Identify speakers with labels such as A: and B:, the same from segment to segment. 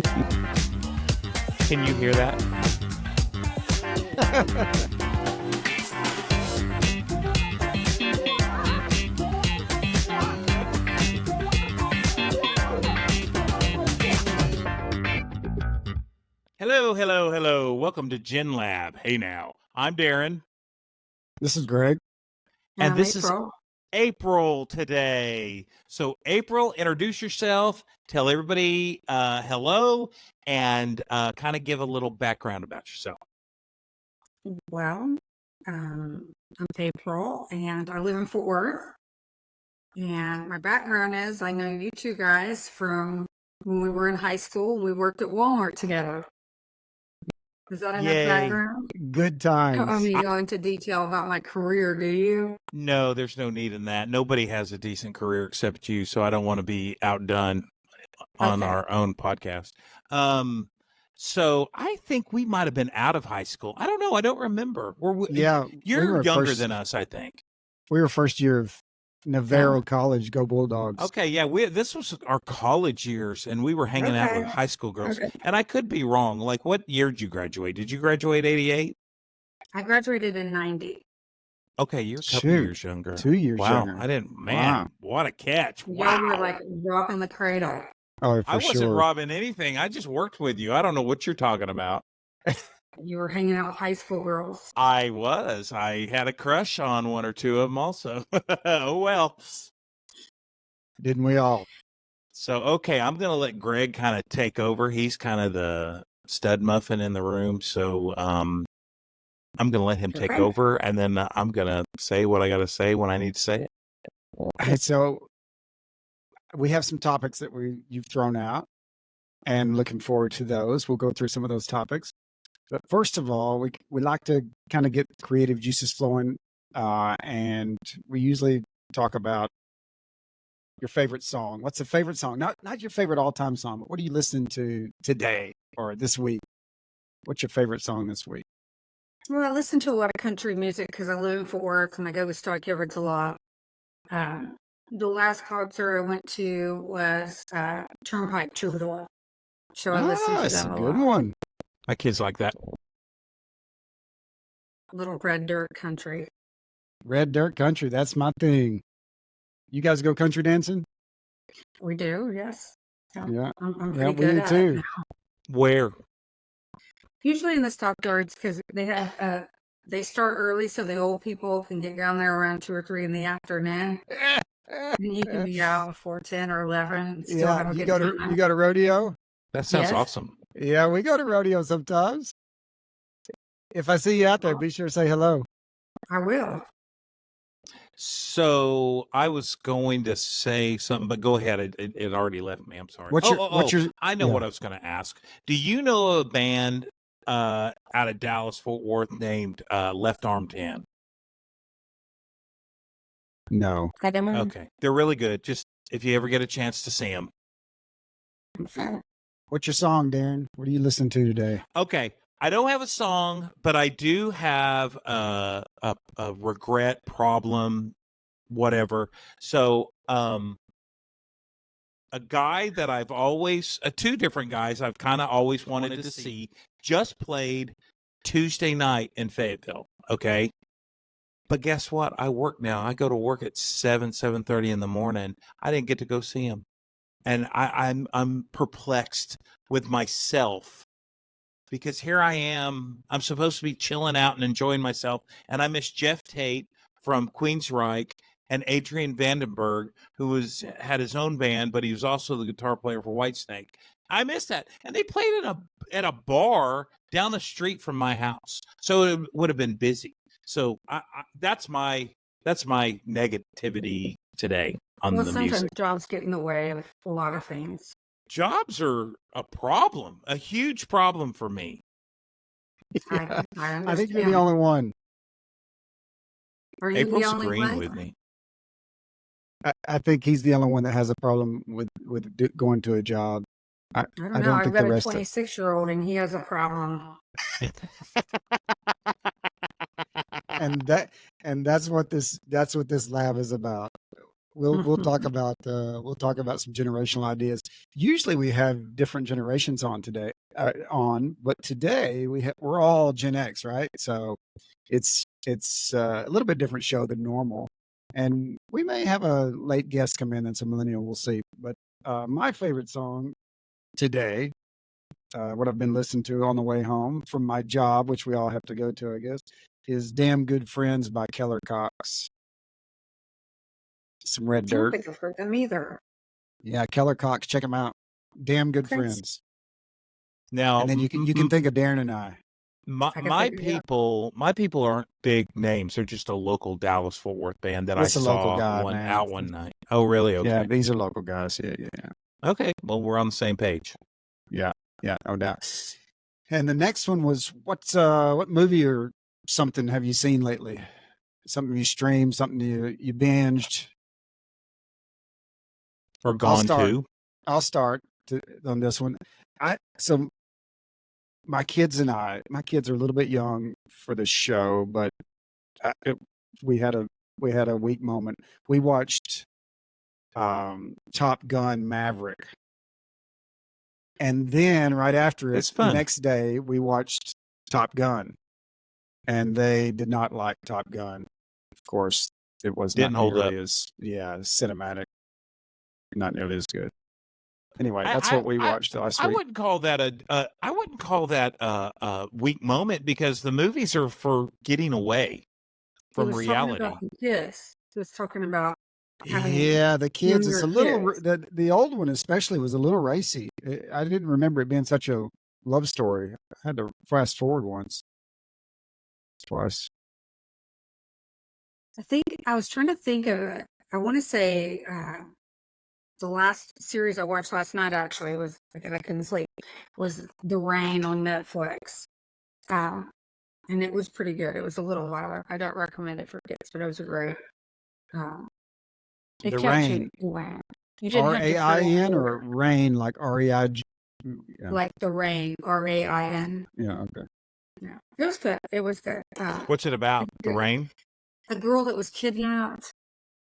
A: Can you hear that? Hello, hello, hello. Welcome to Gen Lab. Hey now, I'm Darren.
B: This is Greg.
A: And this is April today. So April, introduce yourself, tell everybody hello, and kind of give a little background about yourself.
C: Well, I'm April, and I live in Fort Worth. And my background is I know you two guys from when we were in high school. We worked at Walmart together. Is that enough
A: Yay.
C: background?
B: Good
C: I don't
B: times.
C: need to go into detail about my career, do you?
A: No, there's no need in that. Nobody has a decent career except you, so I don't want to be outdone on
C: Okay.
A: our own podcast. So I think we might have been out of high school. I don't know. I don't remember.
B: Yeah,
A: You're
B: were
A: younger
B: first-
A: than us, I think.
B: We were first year of Navarro College. Go Bulldogs.
A: Okay, yeah, this was our college years, and we were hanging out with
C: Okay.
A: high school girls.
C: Okay.
A: And I could be wrong. Like, what year did you graduate? Did you graduate 88?
C: I graduated in 90.
A: Okay, you're a couple
B: Shoot,
A: years younger.
B: 2 years
A: Wow,
B: younger.
A: I didn't. Man, what a catch!
C: Y'all
A: Wow,
C: were like rocking the cradle.
B: Oh, for
A: I wasn't
B: sure.
A: robbing anything. I just worked with you. I don't know what you're talking about.
C: You were hanging out with high school girls.
A: I was. I had a crush on one or two of them also. Oh, well.
B: Didn't we all?
A: So, okay, I'm going to let Greg kind of take over. He's kind of the stud muffin in the room. So, I'm going to let him take
C: Okay.
A: over, and then I'm going to say what I got to say when I need to say it.
B: Hey, so we have some topics that you've thrown out, and looking forward to those. We'll go through some of those topics. But first of all, we like to kind of get creative juices flowing, and we usually talk about your favorite song. What's a favorite song? Not your favorite all-time song, but what are you listening to today or this week? What's your favorite song this week?
C: Well, I listen to a lot of country music because I live in Fort Worth and I go to Stockyards a lot. The last concert I went to was Turnpike Troubadour. So I listened to
B: That's
C: them
B: a
C: a
B: good
C: lot.
B: one.
A: My kids like that.
C: Little red dirt country.
B: Red Dirt Country. That's my thing. You guys go country dancing?
C: We do, yes.
B: Yeah.
C: I'm
B: Yeah,
C: pretty
B: we
C: good
B: do
C: at
B: too.
C: it now.
A: Where?
C: Usually in the Stockyards because they have they start early so the old people can get down there around 2 or 3 in the afternoon. And you can be out before 10 or 11 and still have
B: Yeah,
C: a
B: you
C: good
B: go
C: time.
B: to rodeo?
A: That sounds
C: Yes.
A: awesome.
B: Yeah, we go to rodeo sometimes. If I see you out there, be sure to say hello.
C: I will.
A: So I was going to say something, but go ahead. It already left me. I'm sorry.
B: What's your
A: I know
B: yeah.
A: what I was going to ask. Do you know a band out of Dallas Fort Worth named Left Arm Tan?
B: No.
A: Okay, they're really good. Just if you ever get a chance to see them.
B: What's your song, Darren? What are you listening to today?
A: Okay, I don't have a song, but I do have a regret, problem, whatever. So, a guy that I've always, two different guys I've kind of always wanted to see, just played Tuesday night in Fayetteville. Okay. But guess what? I work now. I go to work at 7:30 in the morning. I didn't get to go see him. And I'm perplexed with myself because here I am. I'm supposed to be chilling out and enjoying myself. And I miss Jeff Tate from Queensryche and Adrian Vandenberg, who had his own band, but he was also the guitar player for Whitesnake. I missed that. And they played at a bar down the street from my house. So it would have been busy. So that's my negativity today on
C: Well,
A: the
C: sometimes
A: music.
C: jobs get in the way of a lot of things.
A: Jobs are a problem, a huge problem for me.
B: Yeah,
C: I
B: I think you're the
C: understand.
B: only one.
C: Are you
A: April's
C: the only
A: agreeing
C: one?
A: with me.
B: I think he's the only one that has a problem with going to a job. I
C: I don't
B: I
C: know.
B: don't
C: I've
B: think
C: got
B: the
C: a
B: rest of
C: 26-year-old and he has a problem.
B: and that's what this lab is about. We'll talk about some generational ideas. Usually we have different generations on today, but today we're all Gen X, right? So it's a little bit different show than normal, and we may have a late guest come in that's a millennial. We'll see. But my favorite song today, what I've been listening to on the way home from my job, which we all have to go to, I guess, is "Damn Good Friends" by Keller Cox. Some Red
C: I don't
B: Dirt.
C: think I've heard them either.
B: Yeah, Keller Cox, check them out. Damn Good
C: Thanks.
B: Friends.
A: Now,
B: And then you can think of Darren and I.
A: my
C: I can think of you.
A: my people aren't big names. They're just a local Dallas Fort Worth band that
B: It's
A: I
B: a local
A: saw
B: guy,
A: one
B: man.
A: out one night. Oh, really? Okay.
B: Yeah, these are local guys. Yeah.
A: Okay. Well, we're on the same page.
B: Yeah, no doubt. And the next one was what movie or something have you seen lately? Something you streamed, something you binged.
A: Or gone
B: start.
A: to.
B: I'll start on this one. So my kids are a little bit young for the show, but we had a weak moment. We watched Top Gun Maverick, and then right after
A: It's
B: the
A: fun.
B: next day we watched Top Gun, and they did not like Top Gun. Of course, it was
A: Didn't
B: not
A: hold
B: nearly
A: up.
B: as cinematic, not nearly as good. Anyway, that's
A: I-
B: what we watched last
A: I
B: week.
A: wouldn't call that a weak moment because the movies are for getting away from
C: He was
A: reality.
C: talking about this. He was talking about having
B: Yeah, the kids. It's a
C: younger
B: little.
C: kids.
B: The old one especially was a little racy. I didn't remember it being such a love story. I had to fast forward twice.
C: I think I was trying to think of it. I want to say the last series I watched last night actually was because I couldn't sleep was The Rain on Netflix, and it was pretty good. It was a little while. I don't recommend it for kids, but it was great. It
B: The
C: kept
B: Rain.
C: you awake. You didn't have to feel
B: RAIN or
C: bored.
B: rain like REIG. Yeah.
C: Like The Rain, RAIN.
B: Yeah. Okay.
C: Yeah, it was good. It was good.
A: What's it about? The rain?
C: The girl that was kidnapped,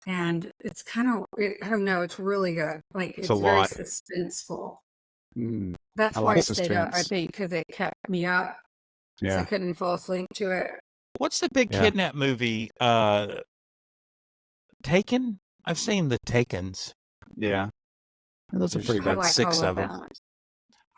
C: and it's kind of I don't know. It's really good. Like it's
A: a
C: very
A: lot.
C: suspenseful.
B: Mm,
C: That's
B: I
C: why I
B: like
C: stayed up. I
B: suspense.
C: think because it kept me up. 'Cause I
B: Yeah.
C: couldn't fall asleep to it.
A: What's the big
B: Yeah.
A: kidnap movie? Taken? I've seen the Takens.
B: Yeah. Those are
A: There's
B: pretty
C: I
A: about
B: good.
C: like
A: six
C: all
A: of
C: of
A: them.
C: that.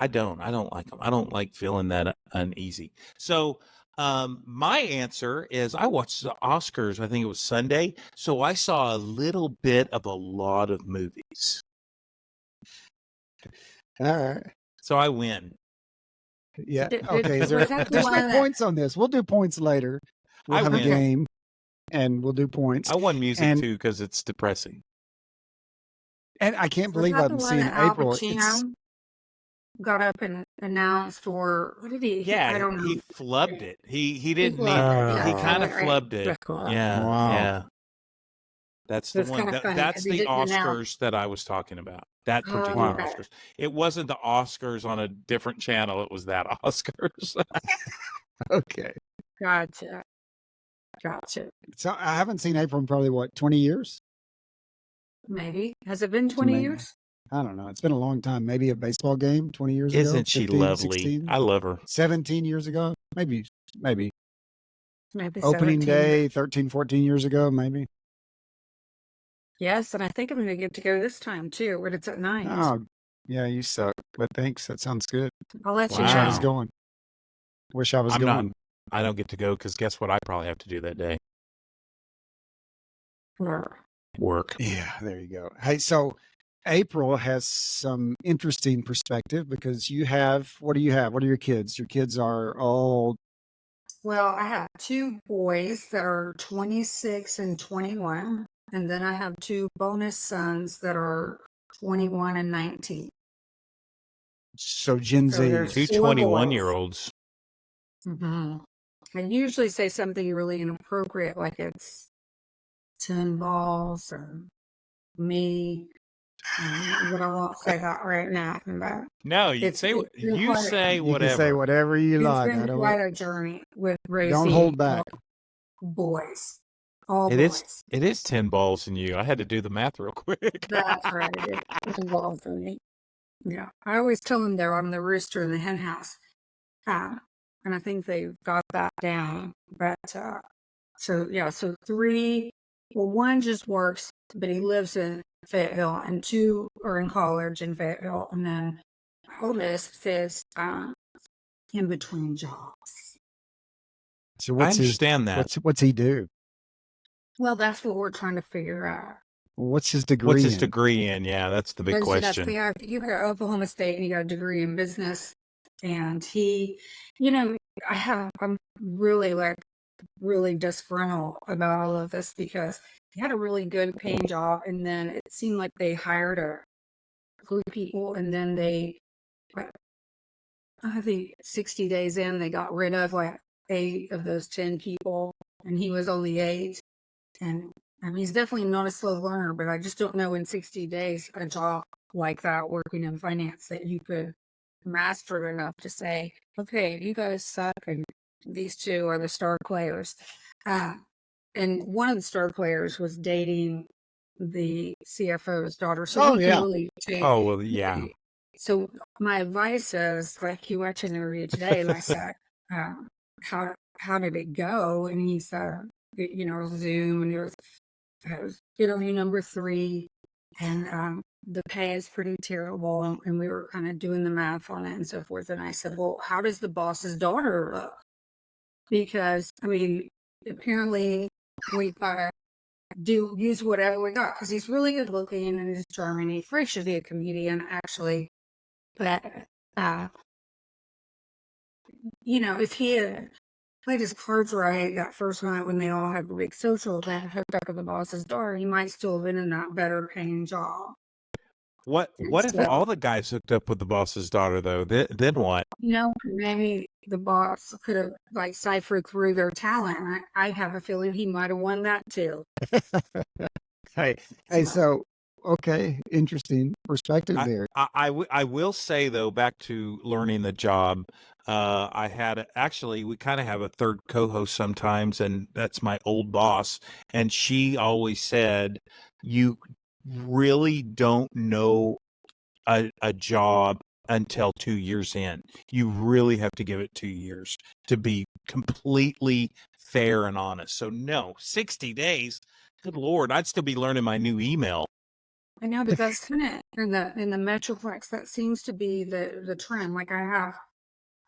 A: I don't like them. I don't like feeling that uneasy. So my answer is I watched the Oscars. I think it was Sunday. So I saw a little bit of a lot of movies.
B: All right.
A: So I win.
B: Yeah.
C: Did-
B: Okay.
C: was that the
B: There's
C: one
B: no
C: that-
B: points on this. We'll do points later. We'll
A: I
B: have a
A: win.
B: game, and we'll do points.
A: I won music
B: And-
A: too because it's depressing.
B: And I can't
C: Was
B: believe
C: that
B: I
C: the
B: haven't
C: one
B: seen
C: that Al
B: April.
C: Pacino got up and announced, or what did he?
A: Yeah,
C: I don't know.
A: he flubbed it. He didn't mean.
C: flubbed
B: it.
A: He
B: Yeah,
A: kind of
C: right.
A: flubbed it.
C: That's cool.
A: Yeah,
B: Wow.
A: yeah. That's the
C: It's
A: one.
C: kinda funny
A: That's
C: 'cause he
A: the
C: didn't announce-
A: Oscars that I was talking about. That
C: Oh,
A: particular
B: okay.
A: Oscars. It wasn't the Oscars on a different channel. It was that Oscars.
B: Okay.
C: Gotcha.
B: So I haven't seen April in probably 20 years?
C: Maybe has it been 20
B: Maybe.
C: years?
B: I don't know. It's been a long time. Maybe a baseball game 20 years ago.
A: Isn't she
B: 15,
A: lovely?
B: 16,
A: I love her.
B: 17 years ago. Maybe
C: Maybe
B: opening
C: 17.
B: day 13, 14 years ago. Maybe.
C: Yes, and I think I'm going to get to go this time too, when it's at night.
B: Oh, yeah, you suck. But thanks. That sounds good.
C: I'll let you
B: Wish I
C: know.
B: was going. Wish I was
A: I'm not-
B: going.
A: I don't get to go because guess what? I probably have to do that day.
C: Or-
A: Work.
B: Yeah, there you go. Hey, so April has some interesting perspective because you have, what do you have? What are your kids? Your kids are all,
C: Well, I have two boys that are 26 and 21, and then I have two bonus sons that are 21 and 19.
B: so Gen
C: So
B: Z.
C: there's
A: Two
C: four
A: 21-year-olds.
C: Mm-hmm. I usually say something really inappropriate, like it's 10 balls or me. But I won't say that right now. But
A: No, you
C: It's-
A: say
C: it's been
A: you
C: quite-
A: say
B: You
A: whatever.
B: can say whatever you
C: it's
B: like. I
C: been
B: don't,
C: quite a journey with raising
B: don't hold back.
C: boys. all
A: It is.
C: boys.
A: It is 10 balls in you. I had to do the math real quick.
C: That's right. It's involved for me. Yeah. I always tell them though I'm the rooster in the hen house. And I think they've got that down. But so yeah, so three, well, one just works, but he lives in Fayetteville, and two are in college in Fayetteville, and then oldest is in between jobs.
B: So
A: I
B: what's his
A: understand that.
B: what's he do?
C: Well, that's what we're trying to figure out.
B: What's his degree?
A: What's his
B: in?
A: degree in? Yeah, that's the big
C: But so that's
A: question.
C: you got Oklahoma State and you got a degree in business. And he, you know, I'm really disgruntled about all of this because he had a really good paying job, and then it seemed like they hired a group of people, and then I think 60 days in, they got rid of like 8 of those 10 people, and he was only 8. And I mean, he's definitely not a slow learner, but I just don't know in 60 days a job like that working in finance that you could master enough to say, okay, you guys suck, and these two are the star players. And one of the star players was dating the CFO's daughter. So
B: Oh,
C: he
B: yeah.
C: can really take.
A: Oh, well, yeah.
C: So my advice is, like, you watched an interview today, and I said, how did it go? And he said, Zoom, and it was interview number 3, and the pay is pretty terrible, and we were kind of doing the math on it and so forth. And I said, well, how does the boss's daughter look? Because, I mean, apparently we use whatever we got, because he's really good looking and he's charming. He probably should be a comedian, actually. But, if he had played his cards right that first night when they all had the big social event, hooked up with the boss's daughter, he might still have been in that better paying job.
A: What if
C: So-
A: all the guys hooked up with the boss's daughter, though? Then what?
C: Maybe the boss could have like ciphered through their talent. I have a feeling he might have won that too.
B: Hey, so okay, interesting perspective there.
A: I will say, though, back to learning the job, we kind of have a third co-host sometimes, and that's my old boss. And she always said, you really don't know a job until 2 years in. You really have to give it 2 years to be completely fair and honest. So no, 60 days, good Lord, I'd still be learning my new email.
C: I know, but that's kind of in the Metroplex. That seems to be the trend. Like, I have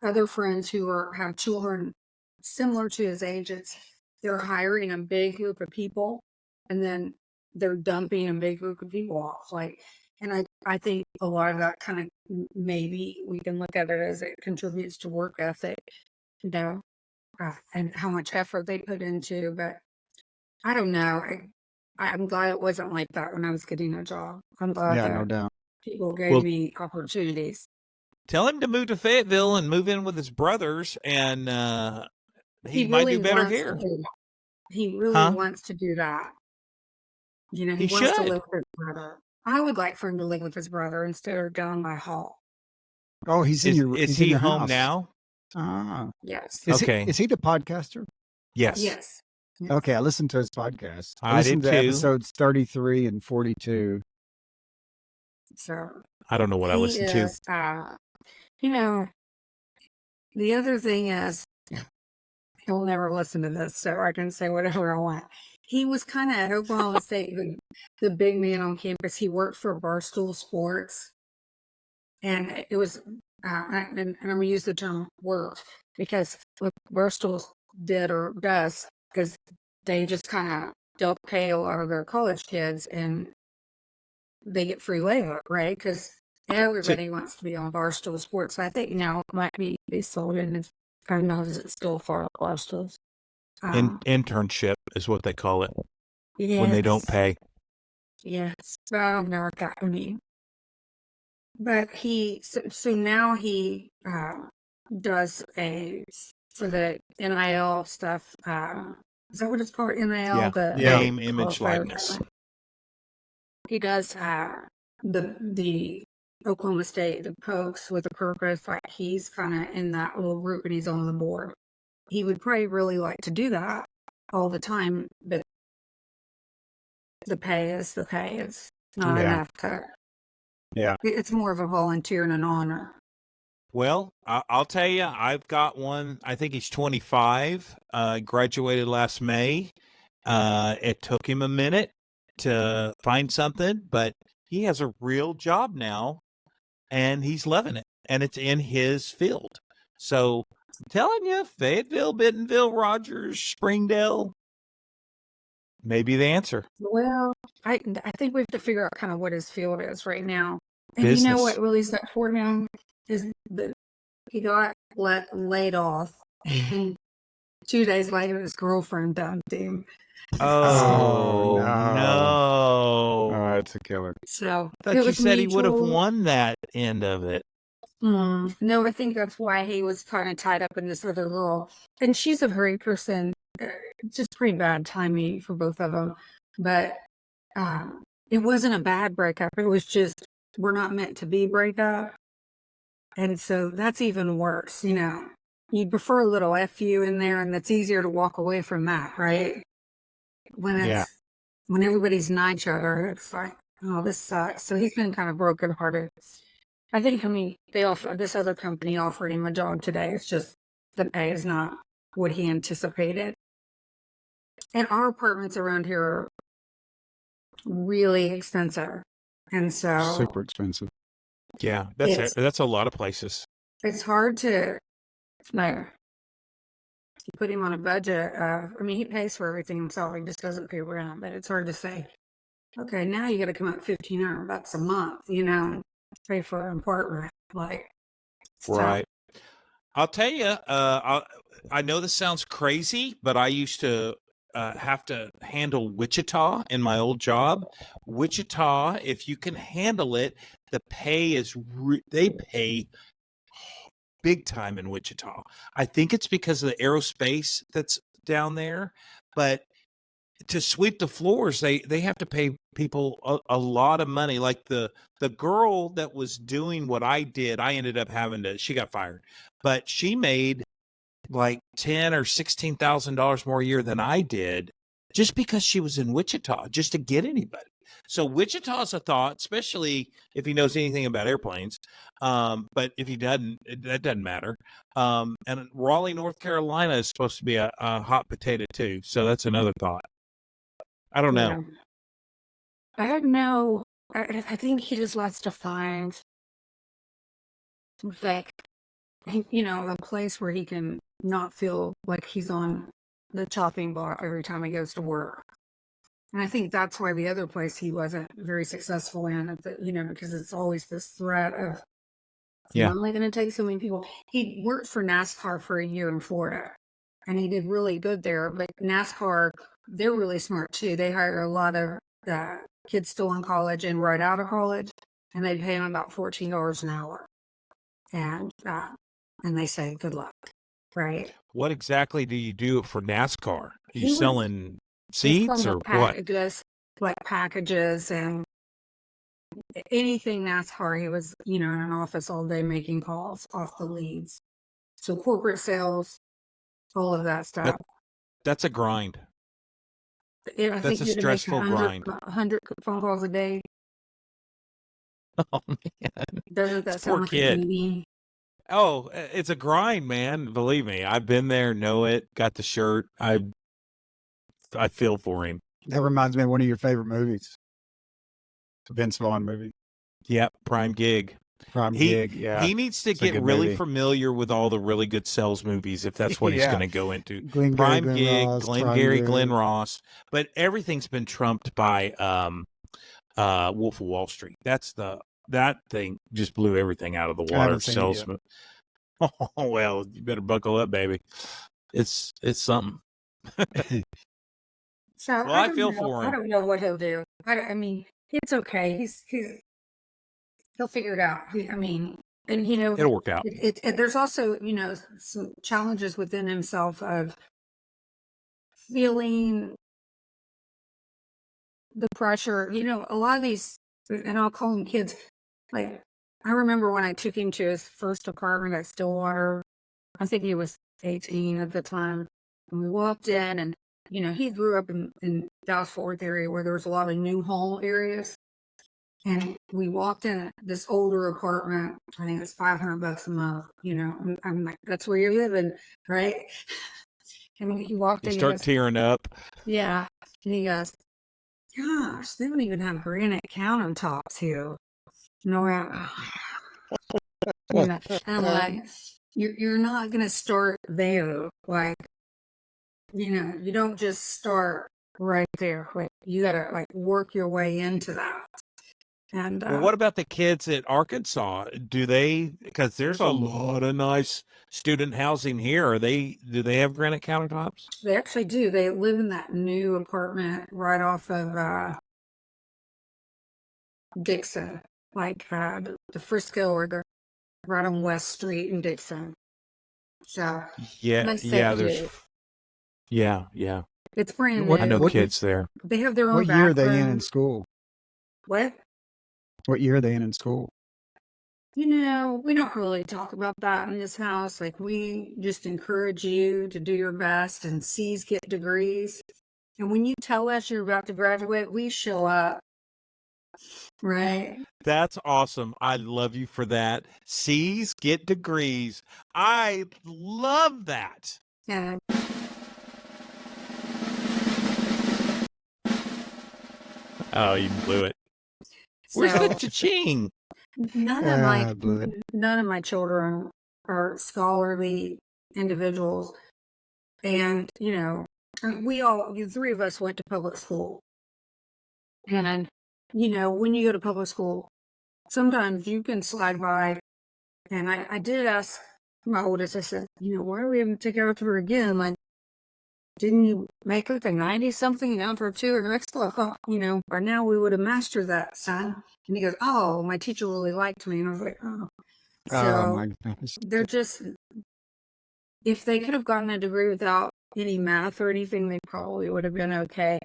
C: other friends who have children similar to his age. They're hiring a big group of people, and then they're dumping a big group of people off. And I think a lot of that kind of, maybe we can look at it as it contributes to work ethic, and how much effort they put into. But I don't know. I'm glad it wasn't like that when I was getting a job. I'm glad
B: Yeah,
C: that
B: no doubt.
C: people gave me opportunities.
A: Tell him to move to Fayetteville and move in with his brothers, and he might
C: really
A: do better
C: wants
A: here.
C: to do that. He really
A: Huh?
C: wants to do that. He
A: He
C: wants to
A: should.
C: live with his brother. I would like for him to live with his brother instead of down my hall.
B: Oh, he's in your.
A: Is
B: he's
A: he
B: in your
A: home
B: house.
A: now?
B: Ah,
C: Yes.
A: Okay.
B: Is he the podcaster?
A: Yes.
C: Yes.
B: Okay, I listened to his podcast.
A: I
B: listened
A: did
B: to
A: too.
B: episodes 33 and 42.
C: So
A: I don't know what I
C: he
A: listened to.
C: is, the other thing is, he'll never listen to this, so I can say whatever I want. He was kind of at Oklahoma State, the big man on campus. He worked for Barstool Sports, and it was, and I'm going to use the term work, because what Barstool did or does, because they just kind of don't pay a lot of their college kids, and they get free labor, right? Because everybody wants to be on Barstool Sports. I think now it might be sold in. I don't know if it's still for Barstools.
A: Internship is what they call it when they don't pay.
C: Yes, but I don't know what that would mean. But so now he does for the NIL stuff. Is that what it's called? NIL?
A: Yeah.
C: The
A: Name, image, likeness.
C: He does the Oklahoma State, the Pokes with a purpose. Like, he's kind of in that little group, and he's on the board. He would probably really like to do that all the time, but the pay is the pay. It's not
B: Yeah.
C: enough to.
B: Yeah.
C: It's more of a volunteer and an honor.
A: Well, I'll tell you, I've got one. I think he's 25. Graduated last May. It took him a minute to find something, but he has a real job now, and he's loving it, and it's in his field. So I'm telling you, Fayetteville, Bentonville, Rogers, Springdale, maybe the answer.
C: Well, I think we have to figure out kind of what his field is right now. And you know
A: Business.
C: what Willie's got for now is that he got laid off, and 2 days later his girlfriend dumped him.
A: Oh,
B: no.
A: no.
B: Oh, that's a killer.
C: So
A: I thought
C: it
A: you
C: was
A: said he would have
C: mutual.
A: won that end of it.
C: No, I think that's why he was kind of tied up in this other girl. And she's a great person. Just pretty bad timing for both of them. But it wasn't a bad breakup. It was just, we're not meant to be breakup. And so that's even worse, you know. You'd prefer a little FU in there, and it's easier to walk away from that, right? When it's
B: Yeah.
C: when everybody's nigh each other, it's like, oh, this sucks. So he's been kind of brokenhearted. I think, this other company offered him a job today. It's just the pay is not what he anticipated. And our apartments around here are really expensive. And so
B: Super expensive.
A: Yeah,
C: It's-
A: that's a lot of places.
C: it's hard to, like, put him on a budget. He pays for everything himself. He just doesn't pay rent. But it's hard to say, okay, now you got to come up $1,500 a month, you know, to pay for an apartment. Like, it's tough.
A: Right. I'll tell you, I know this sounds crazy, but I used to have to handle Wichita in my old job. Wichita, if you can handle it, the pay is they pay big time in Wichita. I think it's because of the aerospace that's down there, but to sweep the floors, they have to pay people a lot of money. Like the girl that was doing what I did, I ended up she got fired, but she made like $10,000 or $16,000 more a year than I did, just because she was in Wichita, just to get anybody. So Wichita's a thought, especially if he knows anything about airplanes. But if he doesn't, that doesn't matter. And Raleigh, North Carolina is supposed to be a hot potato too. So that's another thought. I don't know.
C: Yeah. I don't know. I think he just wants to find, like, a place where he can not feel like he's on the chopping block every time he goes to work. And I think that's why the other place he wasn't very successful in, because it's always this threat of,
A: Yeah.
C: I'm only going to take so many people. He worked for NASCAR for a year in Florida, and he did really good there. But NASCAR, they're really smart too. They hire a lot of kids still in college and right out of college, and they pay them about $14 an hour. And they say, good luck, right?
A: What exactly do you do for NASCAR? Are
C: He
A: you
C: was-
A: selling
C: He's
A: seats
C: selling
A: or what?
C: packages and anything NASCAR. He was, in an office all day making calls off the leads. So corporate sales, all of that stuff.
A: That's a grind.
C: I
A: That's
C: think
A: a
C: you had to make
A: stressful
C: 100
A: grind.
C: 100 phone calls a day.
A: Oh man.
C: Doesn't that
A: This
C: sound
A: poor
C: like
A: kid.
C: a baby?
A: Oh, it's a grind, man. Believe me, I've been there, know it, got the shirt. I feel for him.
B: That reminds me of one of your favorite movies. The Vince Vaughn movie.
A: Yep, Prime Gig.
B: Prime
A: He-
B: Gig. Yeah.
A: He needs to
B: It's a
A: get
B: good
A: really
B: movie.
A: familiar with all the really good sales movies if that's what he's
B: Yeah.
A: going to go into.
B: Glenn
A: Prime
B: Gary,
A: Gig,
B: Ross,
A: Glenn
B: Prime
A: Gary,
B: Gig.
A: Glenn Ross, but everything's been trumped by Wolf of Wall Street. That thing just blew everything out of the water.
B: haven't seen it yet.
A: Salesman. Oh well, you better buckle up, baby. It's something.
C: So
A: Well, I
C: don't
A: feel
C: know.
A: for him.
C: I don't know what he'll do. It's okay. He'll figure it out.
A: It'll work out.
C: There's also, some challenges within himself of feeling the pressure. A lot of these, and I'll call them kids. Like, I remember when I took him to his first apartment at Stillwater. I think he was 18 at the time. And we walked in, and he grew up in Dallas Fort Worth area where there was a lot of new home areas. And we walked in this older apartment. I think it's $500 a month. I'm like, that's where you're living, right? And he walked
A: You
C: in.
A: start tearing up.
C: Yeah. And he goes, gosh, they don't even have granite countertops here. And I'm like, you're not going to start there. Like, you don't just start right there. Like, you got to work your way into that. And
A: Well, what about the kids at Arkansas? Because there's a lot of nice student housing here. Do they have granite countertops?
C: They actually do. They live in that new apartment right off of Dixon, the Frisco or the right on West Street in Dixon. So
A: Yeah, yeah.
C: It's brand new.
B: What-
A: I know
B: what-
A: kids there.
C: They have their own
B: What year are they in
C: bathroom.
B: school?
C: What?
B: What year are they in school?
C: We don't really talk about that in this house. Like, we just encourage you to do your best, and C's get degrees. And when you tell us you're about to graduate, we show up. Right?
A: That's awesome. I love you for that. C's get degrees. I love that.
C: Yeah.
A: Oh, you blew it. Where's
C: So,
A: the cha-ching?
C: none of
B: I blew it.
C: none of my children are scholarly individuals. And, the three of us went to public school. And, when you go to public school, sometimes you can slide by. And I did ask my oldest, I said, why are we having to take her again? Like, didn't you make like a 90-something down for 2 or the next level? I thought, by now we would have mastered that, son. And he goes, oh, my teacher really liked me. And I was like, oh.
B: Oh
C: So
B: my goodness.
C: they're just, if they could have gotten a degree without any math or anything, they probably would have been okay.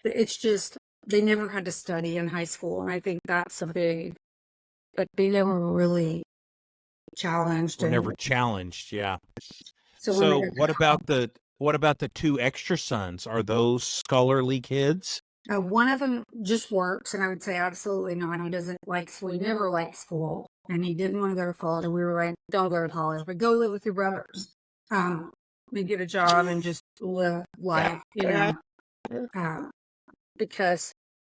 C: It's just, they never had to study in high school. And I think that's a big, but they never really challenged.
A: We're never challenged, yeah.
C: So
A: So what about the 2 extra sons? Are those scholarly kids?
C: one of them just works, and I would say absolutely not. He doesn't like school. He never liked school, and he didn't want to go to college. And we were like, "Don't go to college, but go live with your brothers. We get a job and just live life, because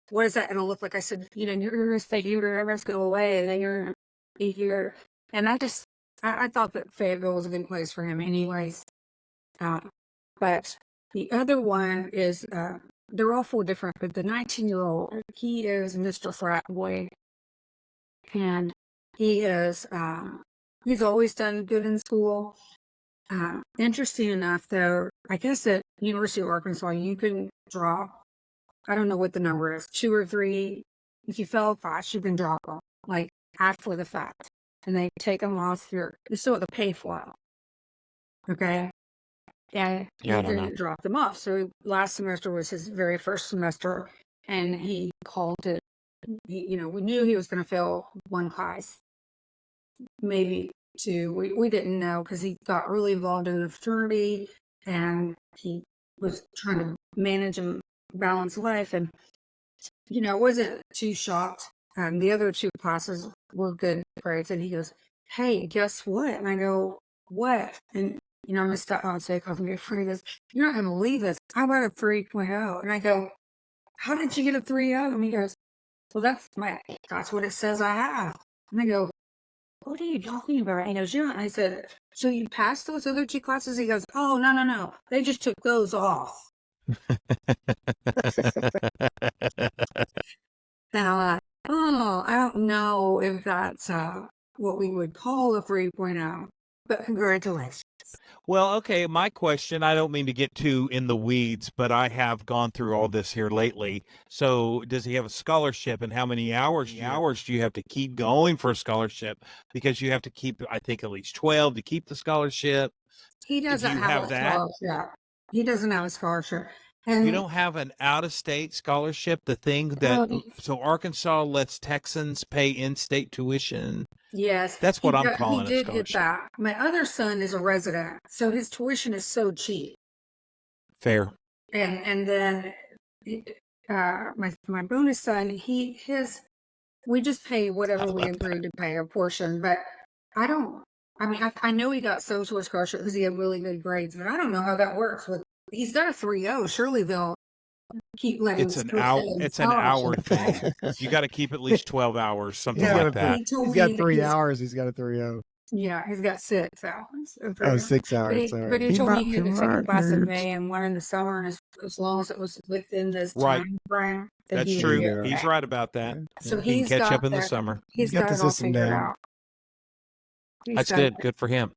C: what is that going to look like?" I said, "You're going to stay here, you're going to go away, and then you're going to be here." And I thought that Fayetteville was a good place for him, anyways. But the other one is, they're all 4 different, but the 19-year-old, he is Mr. Frat Boy. And he is, he's always done good in school. Interesting enough, though, I guess at University of Arkansas, you can drop, I don't know what the number is, 2 or 3. If you fail a class, you can drop them, like, after the fact. And they take them off you still have to pay for them. Okay? And
A: Yeah, I
C: he
A: don't know.
C: didn't drop them off. So last semester was his very first semester, and he called it. We knew he was going to fail 1 class, maybe 2. We didn't know because he got really involved in the fraternity, and he was trying to manage and balance life. And I wasn't too shocked. The other 2 classes were good grades, and he goes, "Hey, guess what?" And I go, "What?" And I'm going to stop and say, "I'm afraid of this. You're not going to believe this. I got a 3.0. And I go, "How did you get a 3.0? And he goes, "Well, that's what it says I have." And I go, "What are you talking about?" And he goes, "Yeah." And I said, "So you passed those other 2 classes?" He goes, "Oh, no. They just took those off." Now, I don't know if that's what we would call a 3.0, but congratulations.
A: Well, okay, my question, I don't mean to get too in the weeds, but I have gone through all this here lately. So does he have a scholarship, and how many hours do you have to keep going for a scholarship? Because you have to keep, I think, at least 12 to keep the scholarship.
C: He doesn't
A: you
C: have
A: have
C: a
A: that?
C: scholarship. He doesn't have a scholarship. And
A: You don't have an out-of-state scholarship, the thing that,
C: Oh.
A: so Arkansas lets Texans pay in-state tuition.
C: yes,
A: That's what I'm
C: he
A: calling a
C: did get
A: scholarship.
C: that. My other son is a resident, so his tuition is so cheap.
A: Fair.
C: and then my bonus son, we just pay whatever we agreed to pay a portion, but I don't. I mean, I know he got social scholarship because he had really good grades, but I don't know how that works. He's got a 3.0. Surely they'll keep letting.
A: It's an hour. It's an hour thing. You got to keep at least 12 hours, something like that.
B: He's got 3 hours. He's got a 3.0.
C: Yeah, he's got 6 hours.
B: Oh, 6 hours.
C: But he told me he could take a class in May and one in the summer, and as long as it was within this time frame.
A: That's true. He's right about that.
C: So
A: he can catch up in the summer.
C: He's got it all figured out.
A: That's good. Good for him.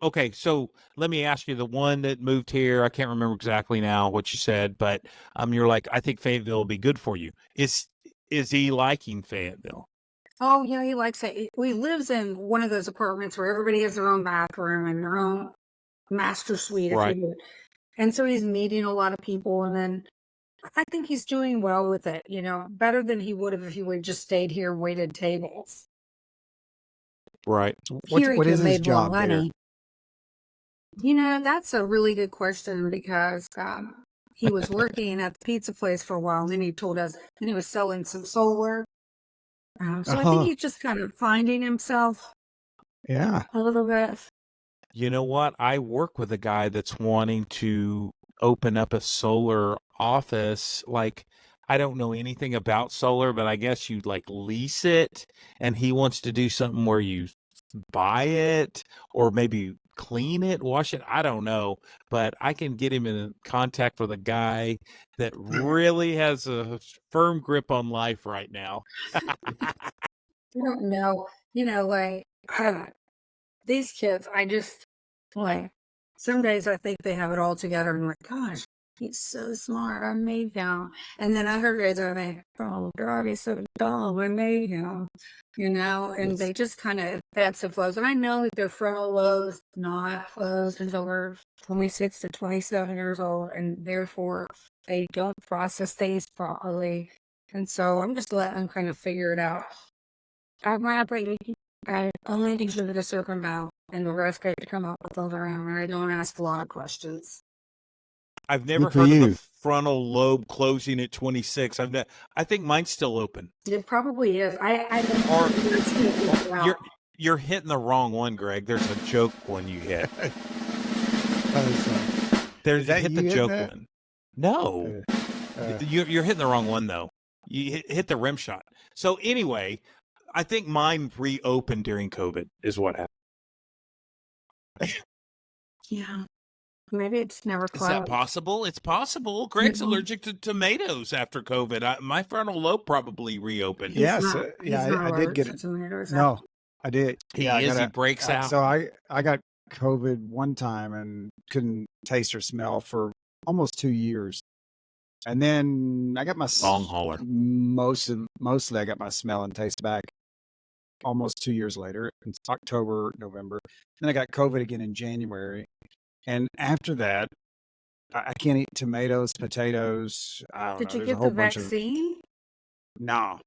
A: Okay, so let me ask you, the one that moved here, I can't remember exactly now what you said, but you're like, I think Fayetteville will be good for you. Is he liking Fayetteville?
C: Oh yeah, he likes it. He lives in one of those apartments where everybody has their own bathroom and their own master suite, if you would. And so he's meeting a lot of people, and then I think he's doing well with it, better than he would have if he would have just stayed here and waited tables.
A: Right.
B: What is his job there?
C: That's a really good question because he was working at the pizza place for a while, and then he told us, and he was selling some solar. So I think he's just kind of finding himself.
B: Yeah.
C: A little bit.
A: You know what? I work with a guy that's wanting to open up a solar office. Like, I don't know anything about solar, but I guess you lease it, and he wants to do something where you buy it or maybe clean it, wash it. I don't know, but I can get him in contact with a guy that really has a firm grip on life right now.
C: I don't know. These kids, I just some days I think they have it all together and I'm like, gosh, he's so smart. I made him. And then other days I'm like, oh God, he's so dumb. I made him. And they just kind of ebbs and flows. And I know that their frontal lobe's not closed until they're 26 to 27 years old, and therefore they don't process things properly. And so I'm just letting them kind of figure it out. I only think to circumvent, and the rest get to come up with all their own. I don't ask a lot of questions.
A: I've never heard of the frontal lobe closing at 26. I think mine's still open.
C: It probably is.
A: You're hitting the wrong one, Greg. There's a joke one you hit. There's hit the joke one. No, you're hitting the wrong one though. You hit the rim shot. So anyway, I think mine reopened during COVID is what happened.
C: Yeah. Maybe it's never closed.
A: Is that possible? It's possible. Greg's allergic to tomatoes after COVID. My frontal lobe probably reopened.
B: Yes. I did get it. No, I did.
A: He breaks out.
B: So I got COVID one time and couldn't taste or smell for almost 2 years. And then I got my
A: long hauler.
B: Mostly I got my smell and taste back almost 2 years later. It's October, November. Then I got COVID again in January. And after that, I can't eat tomatoes, potatoes.
C: Did you get the vaccine?
B: No.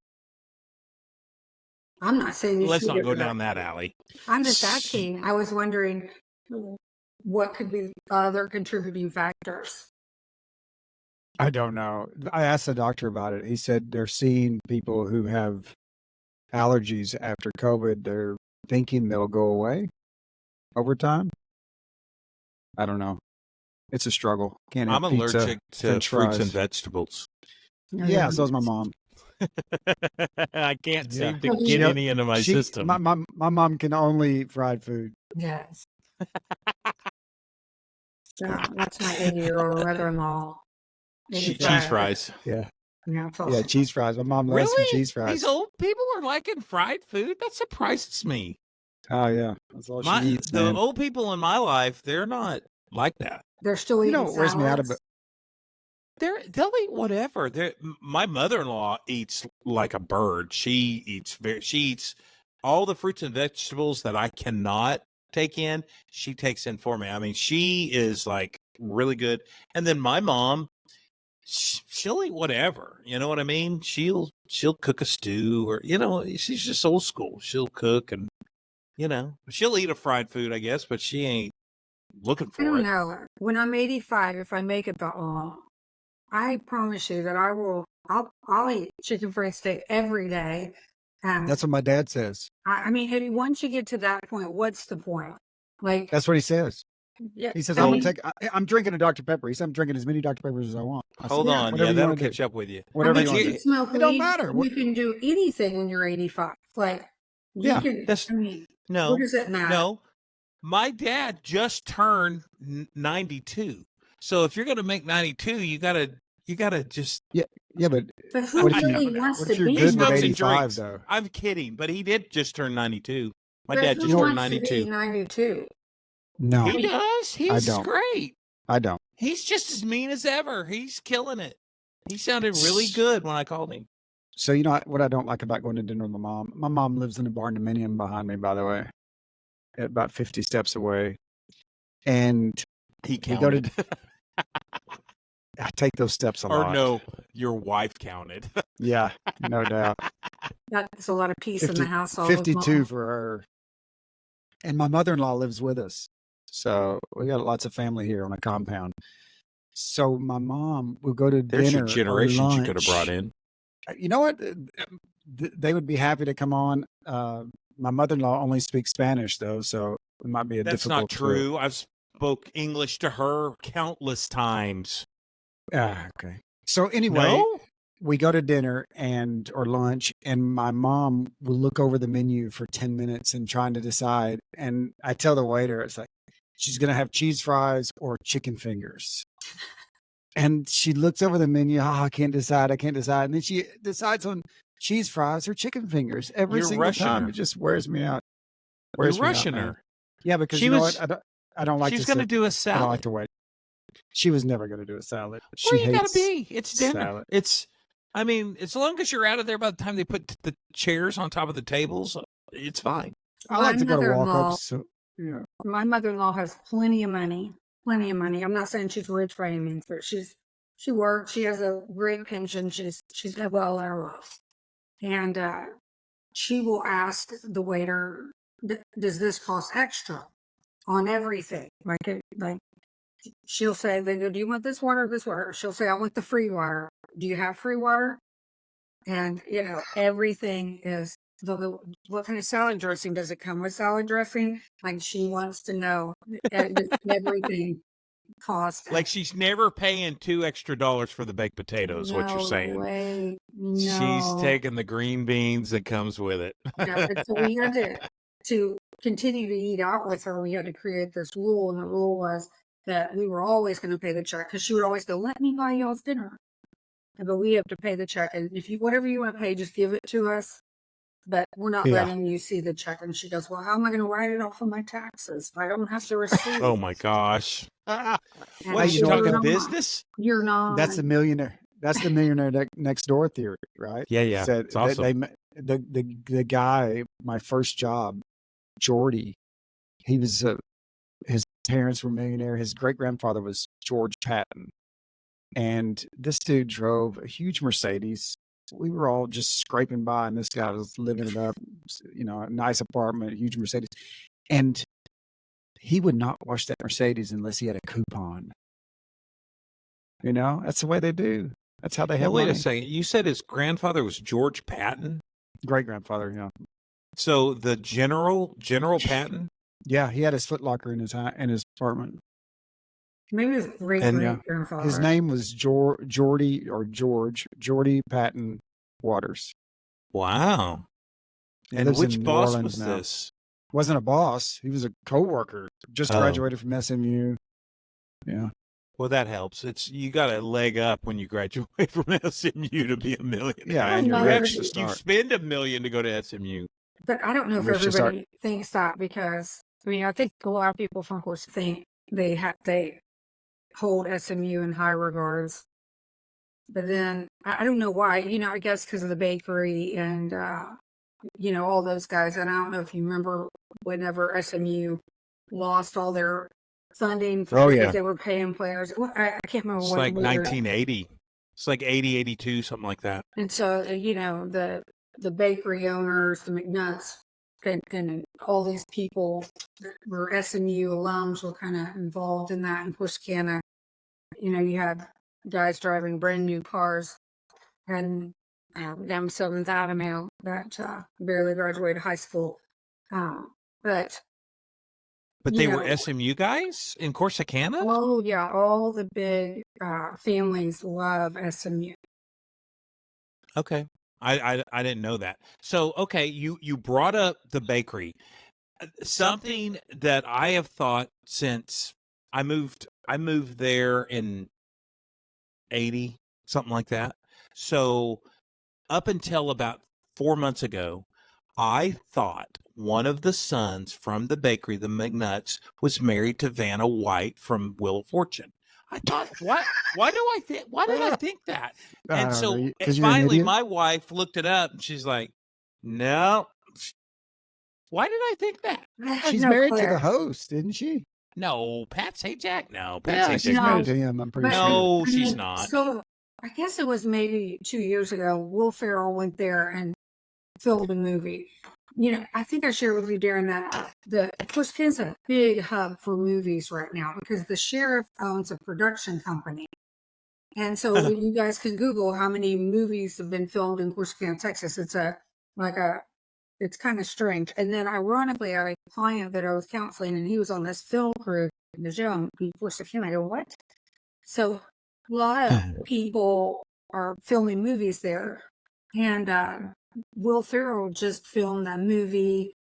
C: I'm not saying you
A: Let's
C: should
A: not go down that alley.
C: I'm just asking. I was wondering what could be other contributing factors.
B: I don't know. I asked the doctor about it. He said they're seeing people who have allergies after COVID. They're thinking they'll go away over time. I don't know. It's a struggle. Can't eat
A: I'm
B: pizza,
A: allergic to
B: French
A: fruits
B: fries.
A: and vegetables.
B: Yeah, so is my mom.
A: I can't seem to get any into my system.
B: My mom can only eat fried food.
C: Yes. So that's my 80-year-old mother-in-law.
A: Cheese fries.
B: Yeah.
C: Yeah,
B: cheese fries. My mom loves some cheese fries.
A: These old people are liking fried food? That surprises me.
B: Oh, yeah. That's all she eats,
A: the
B: man.
A: old people in my life, they're not like that.
C: They're still eating
B: what wears me out of it?
A: They'll eat whatever. My mother-in-law eats like a bird. She eats all the fruits and vegetables that I cannot take in. She takes in for me. I mean, she is really good. And then my mom, she'll eat whatever. You know what I mean? She'll cook a stew, or she's just old school. She'll cook and she'll eat a fried food, I guess, but she ain't looking
C: I
A: for
C: don't
A: it.
C: know. When I'm 85, if I make it that long, I promise you that I'll eat chicken fried steak every day.
B: That's what my dad says.
C: I mean, once you get to that point, what's the point? Like,
B: That's what he says.
C: yeah,
B: He says,
C: I
B: I'm
C: mean,
B: I'm drinking a Dr. Pepper. He said, I'm drinking as many Dr. Peppers as I want. I said,
A: Hold on.
B: whatever
A: Yeah,
B: you
A: that'll
B: want to
A: catch
B: do.
A: up with you.
B: Whatever
C: I
B: you
C: mean,
B: want
C: you
B: to
C: can
B: do.
C: smoke
B: It don't
C: weed.
B: matter.
C: You can do anything when you're 85. Like, you
B: Yeah,
C: can,
A: that's-
C: I mean,
A: No,
C: what does it matter?
A: no. My dad just turned 92. So if you're going to make 92, you gotta just.
B: Yeah, but
C: But who
B: what if you-
C: really wants
B: what
C: to
B: if you're
C: be?
B: good with
A: smokes and
B: 85
A: drinks.
B: though?
A: I'm kidding, but he did just turn 92. My
C: But
A: dad
C: who
A: just turned
C: wants to be
A: 92.
C: 92?
B: No,
A: He does. He's
B: don't.
A: great.
B: I don't.
A: He's just as mean as ever. He's killing it. He sounded really good when I called him.
B: So you know what I don't like about going to dinner with my mom? My mom lives in a barndominium behind me, by the way, at about 50 steps away. And
A: He
B: we go to
A: counted.
B: I take those steps a
A: Or
B: lot.
A: no, your wife counted.
B: Yeah, no doubt.
C: That's a lot of peace in the household.
B: 52 for her. And my mother-in-law lives with us. So we got lots of family here on a compound. So my mom will go to
A: There's
B: dinner
A: your generations
B: or
A: you could have brought
B: lunch.
A: in.
B: You know what? They would be happy to come on. My mother-in-law only speaks Spanish, though, so it might be a
A: That's
B: difficult
A: not true. I've spoke English to her countless times.
B: Okay. So anyway,
A: No?
B: we go to dinner or lunch, and my mom will look over the menu for 10 minutes and trying to decide. And I tell the waiter, it's like, she's going to have cheese fries or chicken fingers. And she looks over the menu. Oh, I can't decide. And then she decides on cheese fries or chicken fingers every
A: You're
B: single
A: rushing
B: time.
A: her.
B: It just wears me out.
A: You're
B: Wears me out,
A: rushing
B: man.
A: her.
B: Yeah, because
A: She
B: you know
A: was-
B: what? I don't like
A: She's
B: to
A: going to
B: sit-
A: do a
B: I don't
A: salad.
B: like to wait. She was never going to do a salad. She
A: Where you gotta
B: hates
A: be? It's dinner.
B: salad.
A: I mean, as long as you're out of there by the time they put the chairs on top of the tables, it's fine.
B: I like to go to
C: mother-in-law-
B: walk-ups. So, yeah.
C: My mother-in-law has plenty of money. I'm not saying she's rich by any means, but she works. She has a great pension. She's well off, and she will ask the waiter, "Does this cost extra on everything?" Like she'll say, "They go, do you want this water or this water?" She'll say, "I want the free water. Do you have free water?" And everything is. What kind of salad dressing does it come with? Salad dressing? Like she wants to know everything costs.
A: Like she's never paying $2 extra for the baked potatoes. What you're saying?
C: Way.
A: She's
C: No.
A: taking the green beans that comes with it.
C: Yeah, but so we had to continue to eat out with her. We had to create this rule, and the rule was that we were always going to pay the check because she would always go, "Let me buy y'all's dinner," but we have to pay the check, and if you whatever you want to pay, just give it to us. But we're not
B: Yeah.
C: letting you see the check. And she goes, "Well, how am I going to write it off of my taxes if I don't have to receive?"
A: Oh my gosh.
C: And
A: What,
B: you
A: you
B: know what,
A: talking
C: you're not.
A: business?
C: You're not.
B: That's the millionaire. That's the millionaire next door theory, right?
A: Yeah, yeah.
B: Said
A: It's awesome.
B: the guy, my first job, Jordy, he was his parents were millionaire. His great grandfather was George Patton, and this dude drove a huge Mercedes. We were all just scraping by, and this guy was living it up. A nice apartment, huge Mercedes, and he would not wash that Mercedes unless he had a coupon. That's the way they do. That's how they have
A: Now, wait
B: money.
A: a second. You said his grandfather was George Patton?
B: Great grandfather, yeah.
A: So the General Patton?
B: Yeah, he had his Foot Locker in his apartment.
C: Maybe his great
A: And,
C: grandfather.
B: His name was Jordy Patton Waters.
A: Wow.
B: He
A: And
B: lives
A: which
B: in New
A: boss
B: Orleans
A: was
B: now.
A: this?
B: Wasn't a boss. He was a coworker. Just
A: Oh.
B: graduated from SMU. Yeah.
A: Well, that helps. You got a leg up when you graduate from SMU to be a millionaire.
B: Yeah, and
C: you're
A: you
C: rich
B: to
A: you
B: start.
A: spend $1 million to go to SMU.
C: But I don't know if
B: Rich to start.
C: everybody thinks that because I think a lot of people from course think they hold SMU in high regards. But then I don't know why. I guess because of the bakery and all those guys. And I don't know if you remember whenever SMU lost all their funding
B: Oh, yeah.
C: they were paying players. I can't remember
A: It's
C: what
A: like
C: year.
A: 1980. It's like 80, 82, something like that.
C: And so the bakery owners, the McNutts, and all these people that were SMU alums were kind of involved in that in Corsicana. You know, you had guys driving brand new cars and down 7th Avenue that barely graduated high school. But
A: they
C: you
A: were
C: know,
A: SMU guys in Corsicana?
C: oh yeah, all the big families love SMU.
A: Okay. I didn't know that. So, okay, you brought up the bakery. Something that I have thought since I moved there in 80, something like that. So, up until about 4 months ago, I thought one of the sons from the bakery, the McNutts, was married to Vanna White from Wheel of Fortune. I thought, why did I think that? And so
B: because you're an
A: finally
B: idiot.
A: my wife looked it up and she's like, no. Why did I think that?
C: I had
B: She's
C: no
B: married to
C: clue.
B: the host, isn't she?
A: No, Pat Sajak? No, Pat
B: Yeah,
A: Sajak.
B: she's
C: No.
B: married to him. I'm pretty
C: But-
B: sure.
A: No,
C: I
A: she's
C: mean,
A: not.
C: So I guess it was maybe 2 years ago. Will Ferrell went there and filmed a movie. You know, I think I shared with you, Darren, that Corsicana's a big hub for movies right now because the sheriff owns a production company. And so you guys can Google how many movies have been filmed in Corsicana, Texas. It's kind of strange. And then ironically, I had a client that I was counseling and he was on this film crew in the gym in Corsicana. I go, what? So a lot of people are filming movies there. And Will Ferrell just filmed that movie.